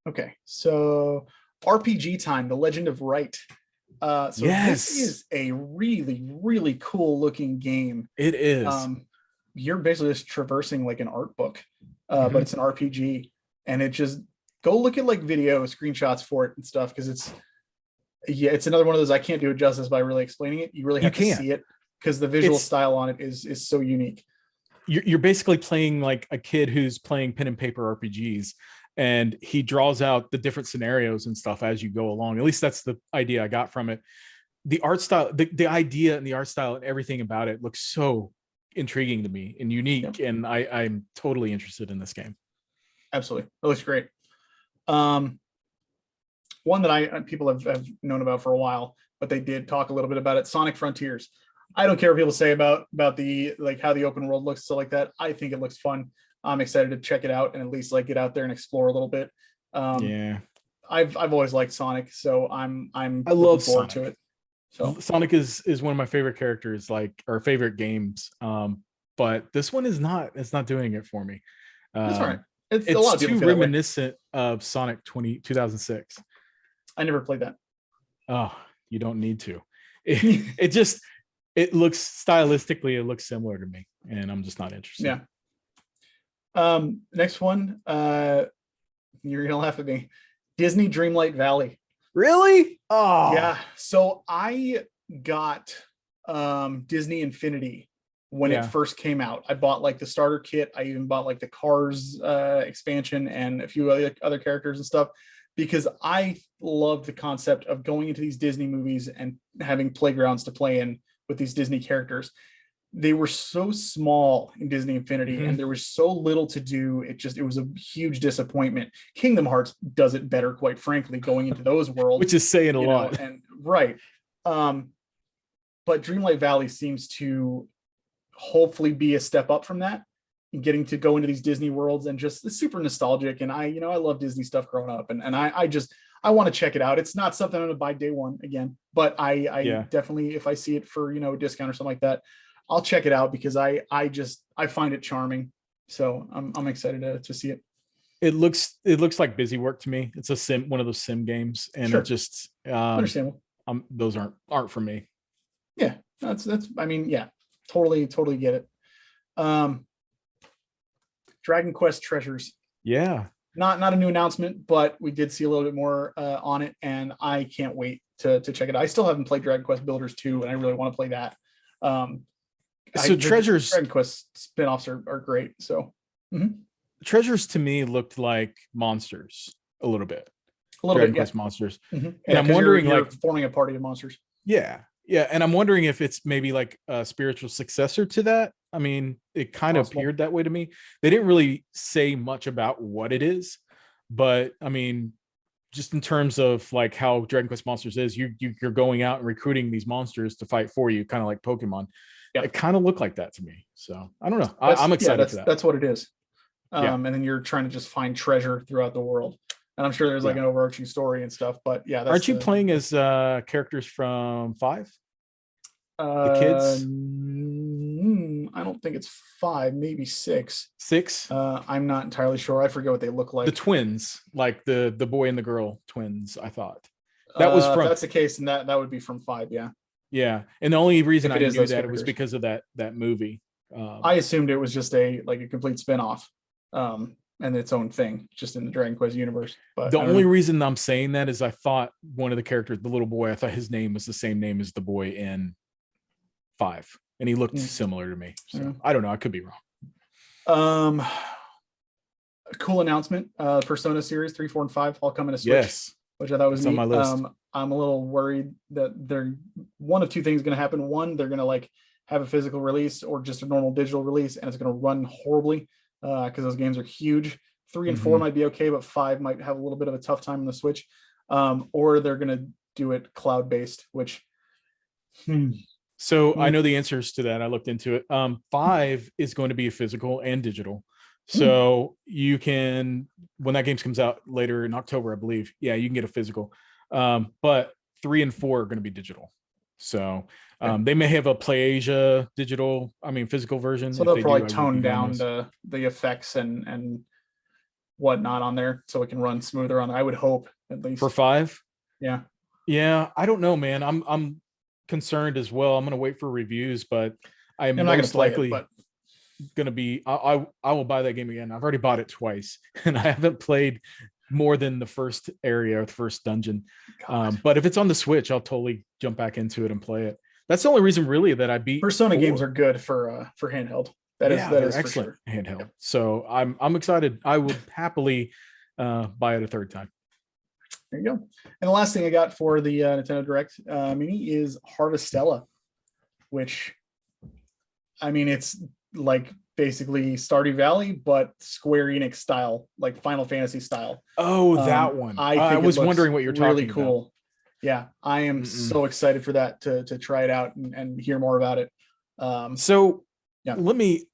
Okay, so RPG time, The Legend of Wright. This is a really, really cool looking game. It is. You're basically just traversing like an art book, but it's an RPG, and it just, go look at like video screenshots for it and stuff, because it's another one of those, I can't do it justice by really explaining it. You really have to see it because the visual style on it is so unique. You're basically playing like a kid who's playing pen and paper RPGs, and he draws out the different scenarios and stuff as you go along. At least that's the idea I got from it. The art style, the idea and the art style and everything about it looks so intriguing to me and unique. And I'm totally interested in this game. Absolutely. It looks great. One that people have known about for a while, but they did talk a little bit about it, Sonic Frontiers. I don't care what people say about the, like, how the open world looks, so like that. I think it looks fun. I'm excited to check it out and at least like get out there and explore a little bit. I've always liked Sonic, so I love forward to it. So Sonic is one of my favorite characters, like, or favorite games. But this one is not. It's not doing it for me. That's all right. It's a lot too reminiscent of Sonic 2006. I never played that. Oh, you don't need to. It looks stylistically, it looks similar to me, and I'm just not interested. Yeah. Next one, you're gonna laugh at me. Disney Dreamlight Valley. Really? Oh yeah. So I got Disney Infinity when it first came out. I bought like the starter kit. I even bought like the Cars expansion and a few other characters and stuff, because I love the concept of going into these Disney movies and having playgrounds to play in with these Disney characters. they were so small in Disney Infinity, Mhm. and there was so little to do. It was a huge disappointment. Kingdom Hearts does it better, quite frankly, going into those Which worlds, is saying a you know, lot. and right. Um, but Dreamlight Valley seems to hopefully be a step up from that, and getting to go into these Disney worlds, and just it's super nostalgic. And I love Disney stuff growing up, and I just I want to check it out. It's not something I'm gonna buy day one again, but I Yeah. definitely, if I see it for, a discount or something like that, I'll check it out, because I find it charming. So I'm excited to see it. It looks like busy work to me. It's one of those sim games, and it Sure, just understandable. those aren't for me. Yeah, that's I mean, yeah, totally get it. Um, Dragon Quest Treasures. Yeah. Not a new announcement, but we did see a little bit more on it, and I can't wait to check it out. I still haven't played Dragon Quest Builders 2, and I really want to play that. Um, So the treasures Dragon Quest spin-offs are great. So treasures to me looked like monsters a little bit. a little Dragon bit, yeah. Quest monsters. Mhm. And Yeah, I'm because wondering you're like forming a party of monsters. yeah, and I'm wondering if it's maybe like a spiritual successor to that. I mean, it kind of Possible. appeared that way to me. They didn't really say much about what it is, but I mean, just in terms of like how Dragon Quest Monsters is, you're going out and recruiting these monsters to fight for you, kind of like Pokemon. Yeah, It kind of looked like that to me. So I don't know. I'm excited for that. that's what it is. Yeah. And then you're trying to just find treasure throughout the world. And I'm sure there's like Yeah. an overarching story and stuff. But yeah, that's Aren't you playing as characters from 5? The uh kids? I don't think it's 5, maybe 6. 6? I'm not entirely sure. I forget what they look The like. twins, like the boy and the girl twins, I thought. That was If from that's the case, then that would be from 5. Yeah, yeah. And the only reason if it I is knew those that it was characters. because of that movie. I assumed it was just a complete spin-off, and its own thing, just in the Dragon Quest universe. But The I don't only know. reason I'm saying that is I thought one of the characters, the little boy, I thought his name was the same name as the boy in 5, and he looked Hmm. similar to me. So Yeah. I don't know. I could be wrong. A cool announcement. Persona series 3, 4, and 5 all coming to Switch, Yes, which I thought was it's on my neat. list. I'm a little worried that they're one of two things going to happen. One, they're going to like have a physical release or just a normal digital release, and it's going to run horribly, because those games are huge. 3 and 4 Mhm. might be okay, but 5 might have a little bit of a tough time on the Switch. Or they're going to do it cloud based, which So I hmm, know the answers to that. I looked into it. 5 is going to be a physical and digital. hmm, So you can, when that game comes out later in October, I believe, yeah, you can get a physical. But 3 and 4 are going to be digital. So okay. they may have a PlayAsia digital, I mean physical version. So If they'll they do, probably I won't be tone getting down those. the effects and whatnot on there, so it can run smoother on. I would hope, at For least. 5, Yeah. yeah, I don't know, man. I'm concerned as well. I'm going to wait for reviews, but I'm I'm not going to most play it, likely but going to be I will buy that game again. I've already bought it twice and I haven't played more than the first area or the first dungeon. God. But if it's on the Switch, I'll totally jump back into it and play it. That's the only reason really that I beat Persona games are 4. good for handheld. Yeah, That they're is for excellent sure. handheld. Yep. So I'm excited. I would happily buy it a third time. There you go. And the last thing I got for the Nintendo Direct Mini is Harvestella, which, I mean, it's like basically Stardew Valley, but Square Enix style, like Final Fantasy style. Oh, that one. I I think it was looks wondering what you're really talking about. cool. Yeah, I am Mm-mm. so excited for that to try it out and hear more about it. So Yeah, let me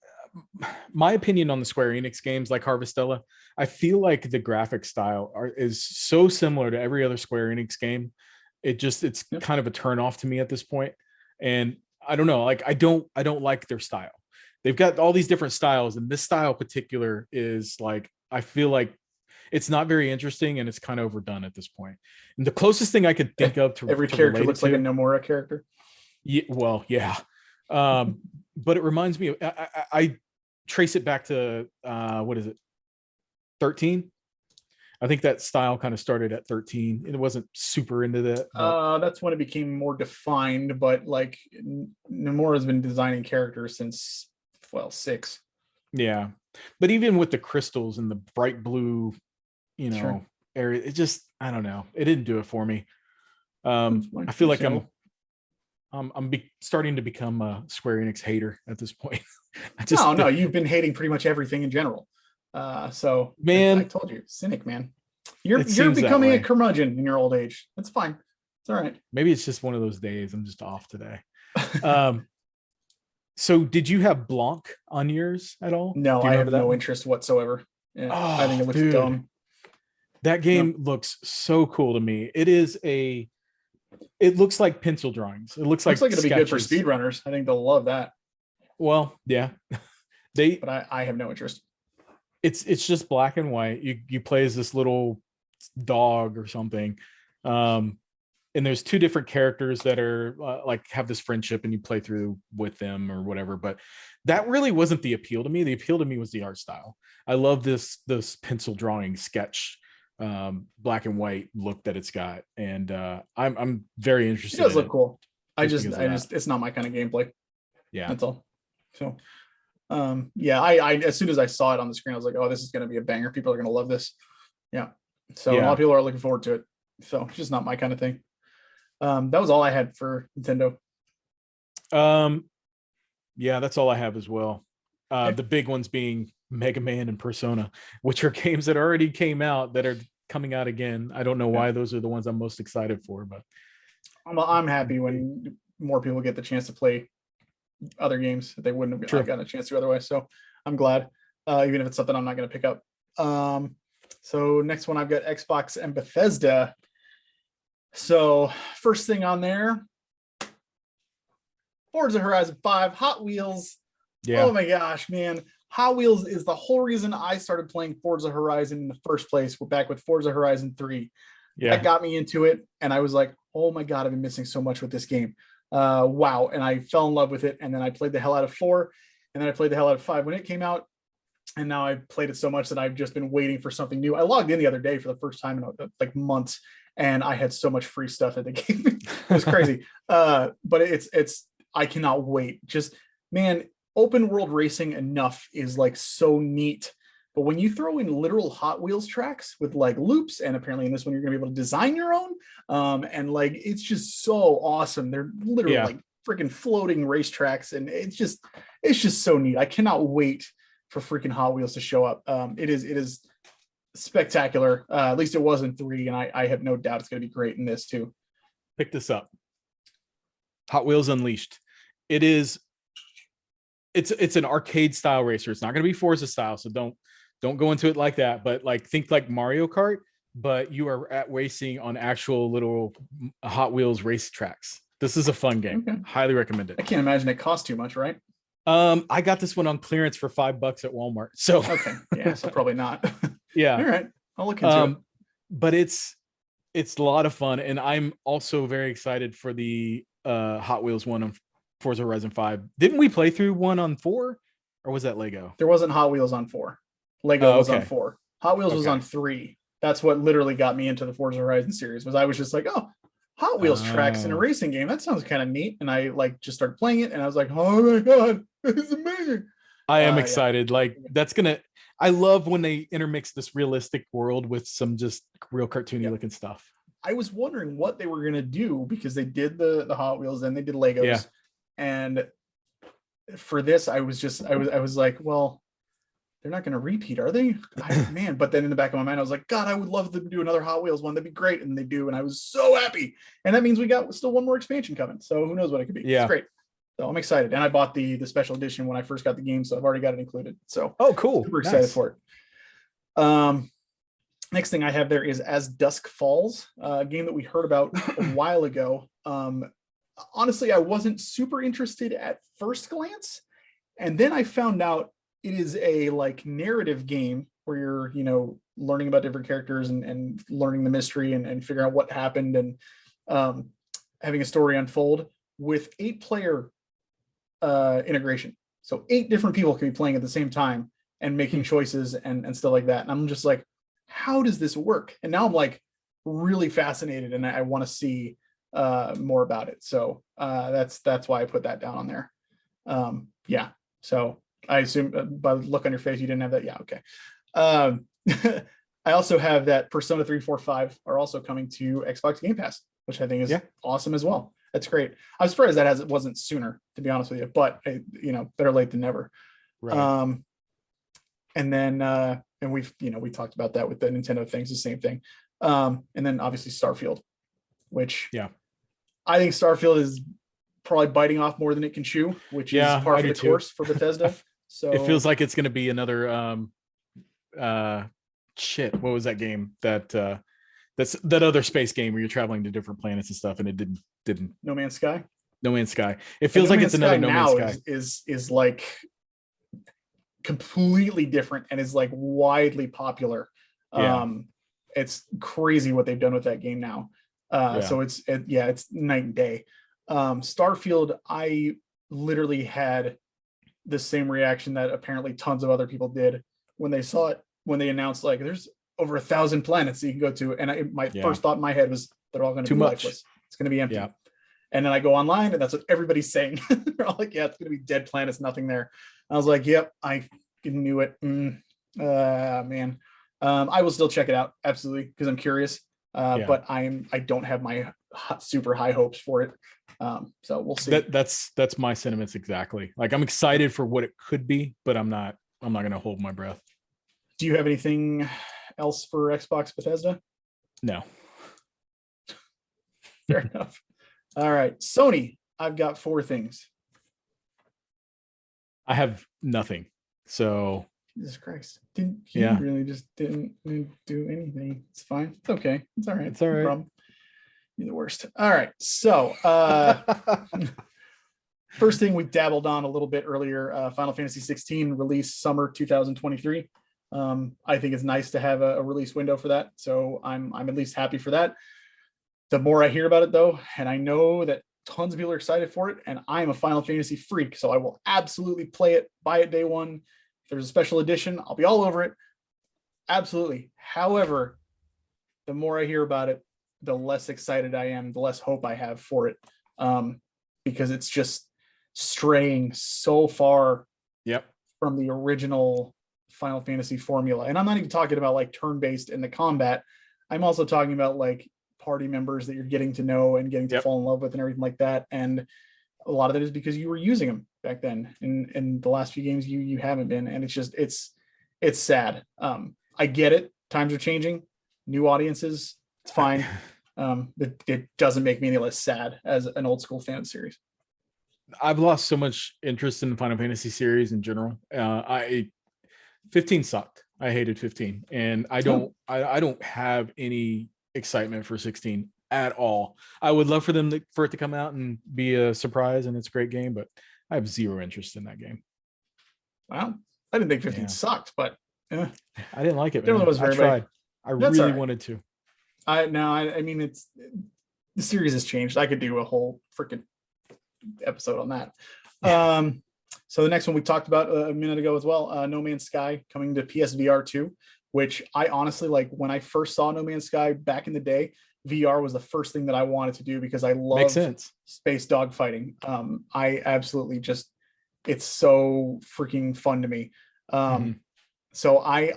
my opinion on the Square Enix games like Harvestella, I feel like the graphic style is so similar to every other Square Enix game. It's yeah. kind of a turn off to me at this point. And I don't know, like I don't like their style. They've got all these different styles, and this style particular is like I feel like it's not very interesting and it's kind of overdone at this point. And the closest thing I could think of Every to character relate it looks like a to, Nomura character. yeah, well, yeah. But it reminds me of I trace it back to what is it, 13? I think that style kind of started at 13. It wasn't super into that, but That's when it became more defined, but like Nomura's been designing characters since, well, 6. yeah. But even with the crystals and the bright blue, Sure. area, it just I don't know. It didn't do it for me. That's fine. I feel like I'm Understandable. starting to become a Square Enix hater at this point. No, you've been hating pretty much everything in general. So I man, told you, cynic, man. You're it seems that becoming a way. curmudgeon in your old age. That's fine. It's all right. Maybe it's just one of those days. I'm just off today. So did you have Blanc on yours at all? No, Do you I have remember that no one? interest whatsoever. Yeah, I think Oh, it looks dude, dumb. that game looks so cool to me. It looks like pencil drawings. It looks Looks like like it'll be good for sketches. speedrunners. I think they'll love that. Well, yeah. But I have no interest. It's just black and white. You play as this little dog or something. And there's two different characters that are like have this friendship and you play through with them or whatever, but that really wasn't the appeal to me. The appeal to me was the art style. I love this pencil drawing sketch black and white look that it's got, and I'm very interested. It does look cool. I just it's not my kind of gameplay. Yeah, that's all. So yeah, I as soon as I saw it on the screen, I was like, oh, this is going to be a banger. People are going to love this. Yeah. So a lot of people are looking forward to it. So it's just not my kind of thing. That was all I had for Nintendo. Yeah, that's all I have as well. The big ones being Mega Man and Persona, which are games that already came out that are coming out again. I don't know why those are the ones I'm most excited for, but I'm happy when more people get the chance to play other games that they wouldn't have gotten a chance to otherwise. So I'm glad, even if it's something I'm not going to pick up. So next one, I've got Xbox and Bethesda. So first thing on there, Forza Horizon 5, Hot Wheels. Yeah. Oh my gosh, man. Hot Wheels is the whole reason I started playing Forza Horizon in the first place. We're back with Forza Horizon 3. Yeah. That got me into it. And I was like, oh my God, I've been missing so much with this game. Wow. And I fell in love with it. And then I played the hell out of 4. And then I played the hell out of 5 when it came out. And now I've played it so much that I've just been waiting for something new. I logged in the other day for the first time in like months. And I had so much free stuff that they gave me. It was crazy. But I cannot wait. Just, man, open world racing enough is like so neat. But when you throw in literal Hot Wheels tracks with like loops, and apparently in this one, you're going to be able to design your own. And like, it's just so awesome. They're literally like freaking floating race tracks. And it's just so neat. I cannot wait for freaking Hot Wheels to show up. It is spectacular. At least it was in 3, and I have no doubt it's going to be great in this too. Pick this up. Hot Wheels Unleashed. It's an arcade style racer. It's not going to be Forza style, so don't go into it like that. But like think like Mario Kart, but you are at racing on actual little Hot Wheels race tracks. This is a fun game. Okay. Highly recommend it. I can't imagine it costs too much, right? I got this one on clearance for $5 at Walmart. So okay, yeah, so probably not. Yeah, all right, I'll look into it. But it's a lot of fun, and I'm also very excited for the Hot Wheels one on Forza Horizon 5. Didn't we play through one on 4, or was that Lego? There wasn't Hot Wheels on 4. Lego was on 4. Hot Wheels was on 3. That's what literally got me into the Forza Horizon series. Was I was just like, oh, Hot Wheels tracks in a racing game. That sounds kind of neat. And I like just started playing it, and I was like, oh my God, this is amazing. I am excited. Yeah. Like I love when they intermix this realistic world with some just real cartoony looking stuff. I was wondering what they were going to do, because they did the Hot Wheels, then they did Legos. Yeah. And for this, I was like, well, they're not going to repeat, are they? Man, but then in the back of my mind, I was like, God, I would love to do another Hot Wheels one. That'd be great. And they do. And I was so happy. And that means we got still one more expansion coming. So who knows what it could be. Yeah. It's great. So I'm excited. And I bought the special edition when I first got the game. So I've already got it included. So cool. Super excited for it. Next thing I have there is As Dusk Falls, a game that we heard about a while ago. Honestly, I wasn't super interested at first glance. And then I found out it is a like narrative game where you're, learning about different characters and learning the mystery and figuring out what happened and having a story unfold with 8-player integration. So 8 different people can be playing at the same time and making choices and stuff like that. And I'm just like, how does this work? And now I'm like really fascinated, and I want to see more about it. So that's why I put that down on there. Yeah. So I assume by the look on your face, you didn't have that. Yeah. Okay. I also have that Persona 3, 4, 5 are also coming to Xbox Game Pass, which I think is awesome as well. That's great. I'm surprised that it wasn't sooner, to be honest with you, but better late than never. Right. And then and we talked about that with the Nintendo things, the same thing. And then obviously Starfield, which I think Starfield is probably biting off more than it can chew, which is par for the course for Bethesda. So it feels like it's going to be another what was that game that's that other space game where you're traveling to different planets and stuff, and it didn't No Man's Sky. No Man's Sky. It feels like it's another No Man's Sky. Is like completely different and is like widely popular. It's crazy what they've done with that game now. So it's night and day. Starfield, I literally had the same reaction that apparently tons of other people did when they saw it, when they announced like there's over 1,000 planets that you can go to, and my first thought in my head was they're all going to be lifeless. It's going to be empty. And then I go online and that's what everybody's saying. They're all like, it's going to be dead planets, nothing there. I was like, yep, I knew it. Man. I will still check it out. Absolutely. Because I'm curious. But I don't have my super high hopes for it. So we'll see. That's my sentiments exactly. Like I'm excited for what it could be, but I'm not going to hold my breath. Do you have anything else for Xbox Bethesda? No. Fair enough. All right. Sony, I've got 4 things. I have nothing. So Jesus Christ. Really just didn't do anything. It's fine. It's okay. It's all right. It's all right. No problem. You're the worst. All right. So first thing we dabbled on a little bit earlier, Final Fantasy 16 release summer 2023. I think it's nice to have a release window for that. So I'm at least happy for that. The more I hear about it though, and I know that tons of people are excited for it, and I'm a Final Fantasy freak, so I will absolutely play it, buy it day one. If there's a special edition, I'll be all over it. Absolutely. However, the more I hear about it, the less excited I am, the less hope I have for it. Because it's just straying so far from the original Final Fantasy formula. And I'm not even talking about like turn-based in the combat. I'm also talking about like party members that you're getting to know and getting to fall in love with and everything like that. And a lot of it is because you were using them back then. In the last few games you haven't been, and it's sad. I get it. Times are changing, new audiences. It's fine. It doesn't make me any less sad as an old school fan of the series. I've lost so much interest in the Final Fantasy series in general. 15 sucked. I hated 15, and I don't have any excitement for 16 at all. I would love for it to come out and be a surprise, and it's a great game, but I have zero interest in that game. Wow, I didn't think 15 sucked, but I didn't like it. I tried. I really wanted to. I mean, it's the series has changed. I could do a whole freaking episode on that. So the next one we talked about a minute ago as well, No Man's Sky coming to PSVR 2, which I honestly like. When I first saw No Man's Sky back in the day, VR was the first thing that I wanted to do because I love space dogfighting. I absolutely just, it's so freaking fun to me. So I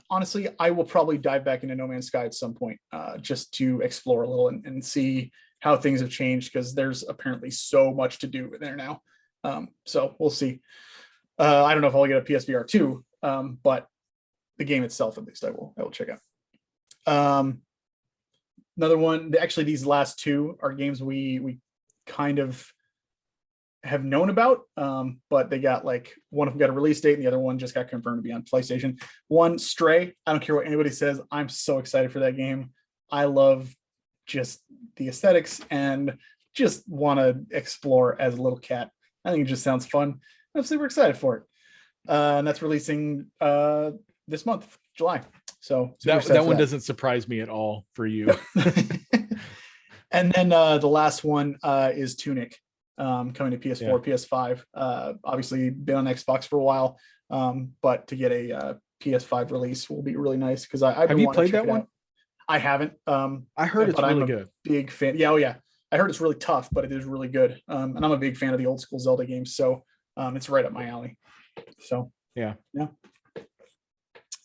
honestly, I will probably dive back into No Man's Sky at some point, just to explore a little and see how things have changed, because there's apparently so much to do there now. So we'll see. I don't know if I'll get a PSVR 2, but the game itself, at least I will check out. Another one, actually these last 2 are games we kind of have known about, but they got like, one of them got a release date and the other one just got confirmed to be on PlayStation. One, Stray. I don't care what anybody says, I'm so excited for that game. I love just the aesthetics and just want to explore as a little cat. I think it just sounds fun. I'm super excited for it. And that's releasing this month, July. So that one doesn't surprise me at all for you. And then the last one is Tunic, coming to PS4, PS5. Obviously been on Xbox for a while, but to get a PS5 release will be really nice, because I've have you played that one? I haven't. I heard it's really good. Big fan. Yeah, I heard it's really tough, but it is really good. And I'm a big fan of the old school Zelda games, so it's right up my alley. So yeah.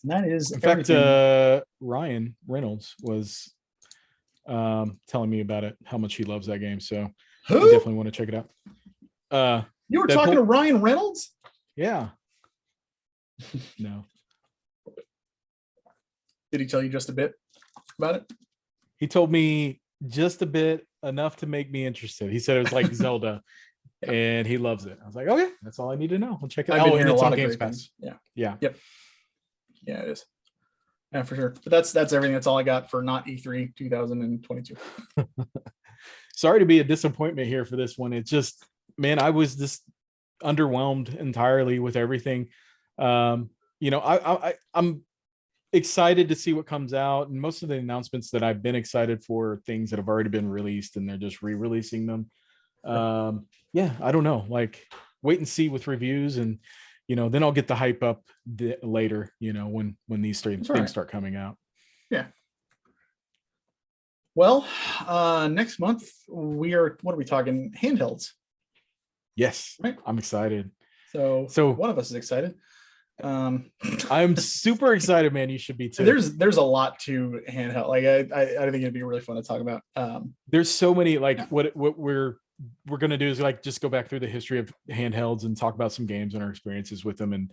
And that is, in fact, Ryan Reynolds was telling me about it, how much he loves that game. So I definitely want to check it out. You were talking to Ryan Reynolds? Yeah. No. Did he tell you just a bit about it? He told me just a bit, enough to make me interested. He said it was like Zelda, and he loves it. I was like, okay, that's all I need to know. I'll check it out. And it's on Games Pass. Yeah. Yep. Yeah, it is. Yeah, for sure. But that's everything. That's all I got for Not-E3 2022. Sorry to be a disappointment here for this one. It's just, man, I was just underwhelmed entirely with everything. I'm excited to see what comes out, and most of the announcements that I've been excited for are things that have already been released and they're just re-releasing them. I don't know, like wait and see with reviews, and then I'll get the hype up later, when these things start coming out. Yeah. Well, next month what are we talking? Handhelds. Yes, right. I'm excited. So one of us is excited. I'm super excited, man. You should be too. There's a lot to handheld. Like I think it'd be really fun to talk about. There's so many, what we're gonna do is like just go back through the history of handhelds and talk about some games and our experiences with them, and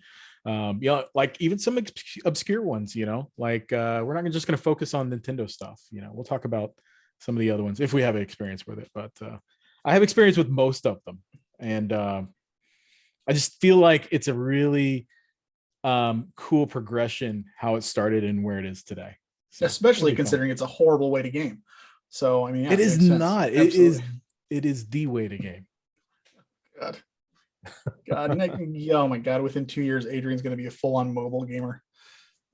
like even some obscure ones. Like we're not just gonna focus on Nintendo stuff. We'll talk about some of the other ones if we have experience with it. But I have experience with most of them, and I just feel like it's a really cool progression how it started and where it is today. So, especially considering it's a horrible way to game. So I mean, it is not. It is the way to game. God, oh my God! Within 2 years, Adrian's going to be a full-on mobile gamer.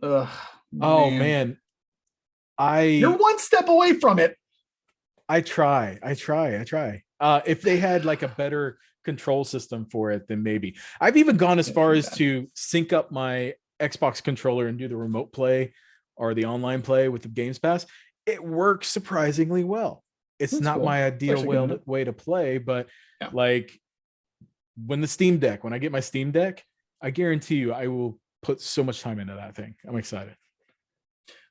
Ugh, oh man, you're one step away from it. I try. If they had like a better control system for it, then maybe. I've even gone as far as to sync up my Xbox controller and do the remote play or the online play with the Games Pass. It works surprisingly well. It's not cool. My ideal way to play, but like when I get my Steam Deck, I guarantee you I will put so much time into that thing. I'm excited.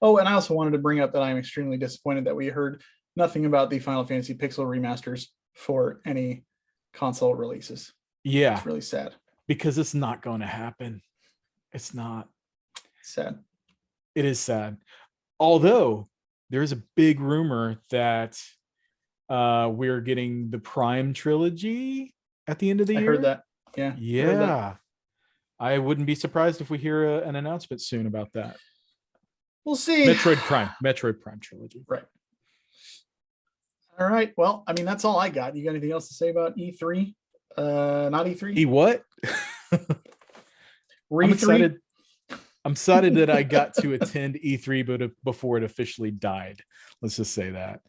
Oh, and I also wanted to bring up that I'm extremely disappointed that we heard nothing about the Final Fantasy Pixel remasters for any console releases. Yeah. It's really sad. Because it's not going to happen. It's not. Sad. It is sad. Although there is a big rumor that we're getting the Prime trilogy at the end of the year. I heard that. Yeah. Yeah. I wouldn't be surprised if we hear an announcement soon about that. We'll see. Metroid Prime trilogy. Right. All right. Well, I mean, that's all I got. You got anything else to say about E3? Not E3? E what? I'm excited that I got to attend E3, but before it officially died. Let's just say that.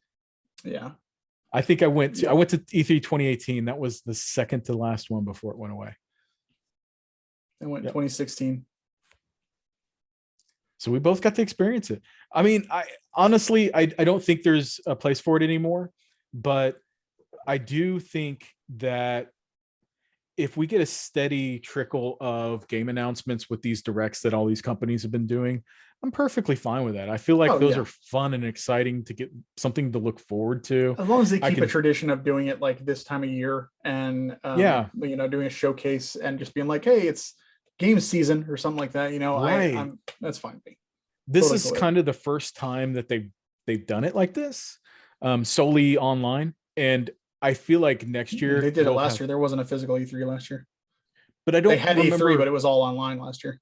Yeah. I think I went to E3 2018. That was the second to last one before it went away. I went 2016. So we both got to experience it. I mean, I honestly don't think there's a place for it anymore, but I do think that if we get a steady trickle of game announcements with these directs that all these companies have been doing, I'm perfectly fine with that. I feel like those are fun and exciting to get something to look forward to. As long as they keep a tradition of doing it like this time of year and, doing a showcase and just being like, hey, it's game season or something like that. Right. That's fine. This is kind of the first time that they've done it like this, solely online. And I feel like next year they did it last year. There wasn't a physical E3 last year, but they had E3, but it was all online last year.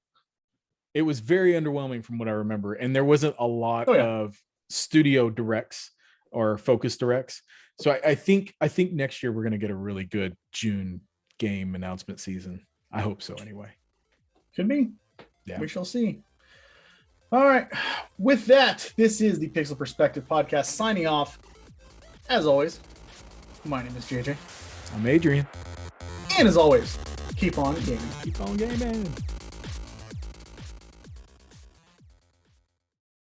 It was very underwhelming from what I remember, and there wasn't a lot of studio directs or focus directs. So I think next year we're going to get a really good June game announcement season. I hope so. Anyway, could be. Yeah, we shall see. All right. With that, this is the Pixel Perspective Podcast signing off. As always, my name is JJ. I'm Adrian. And as always, keep on gaming. Keep on gaming.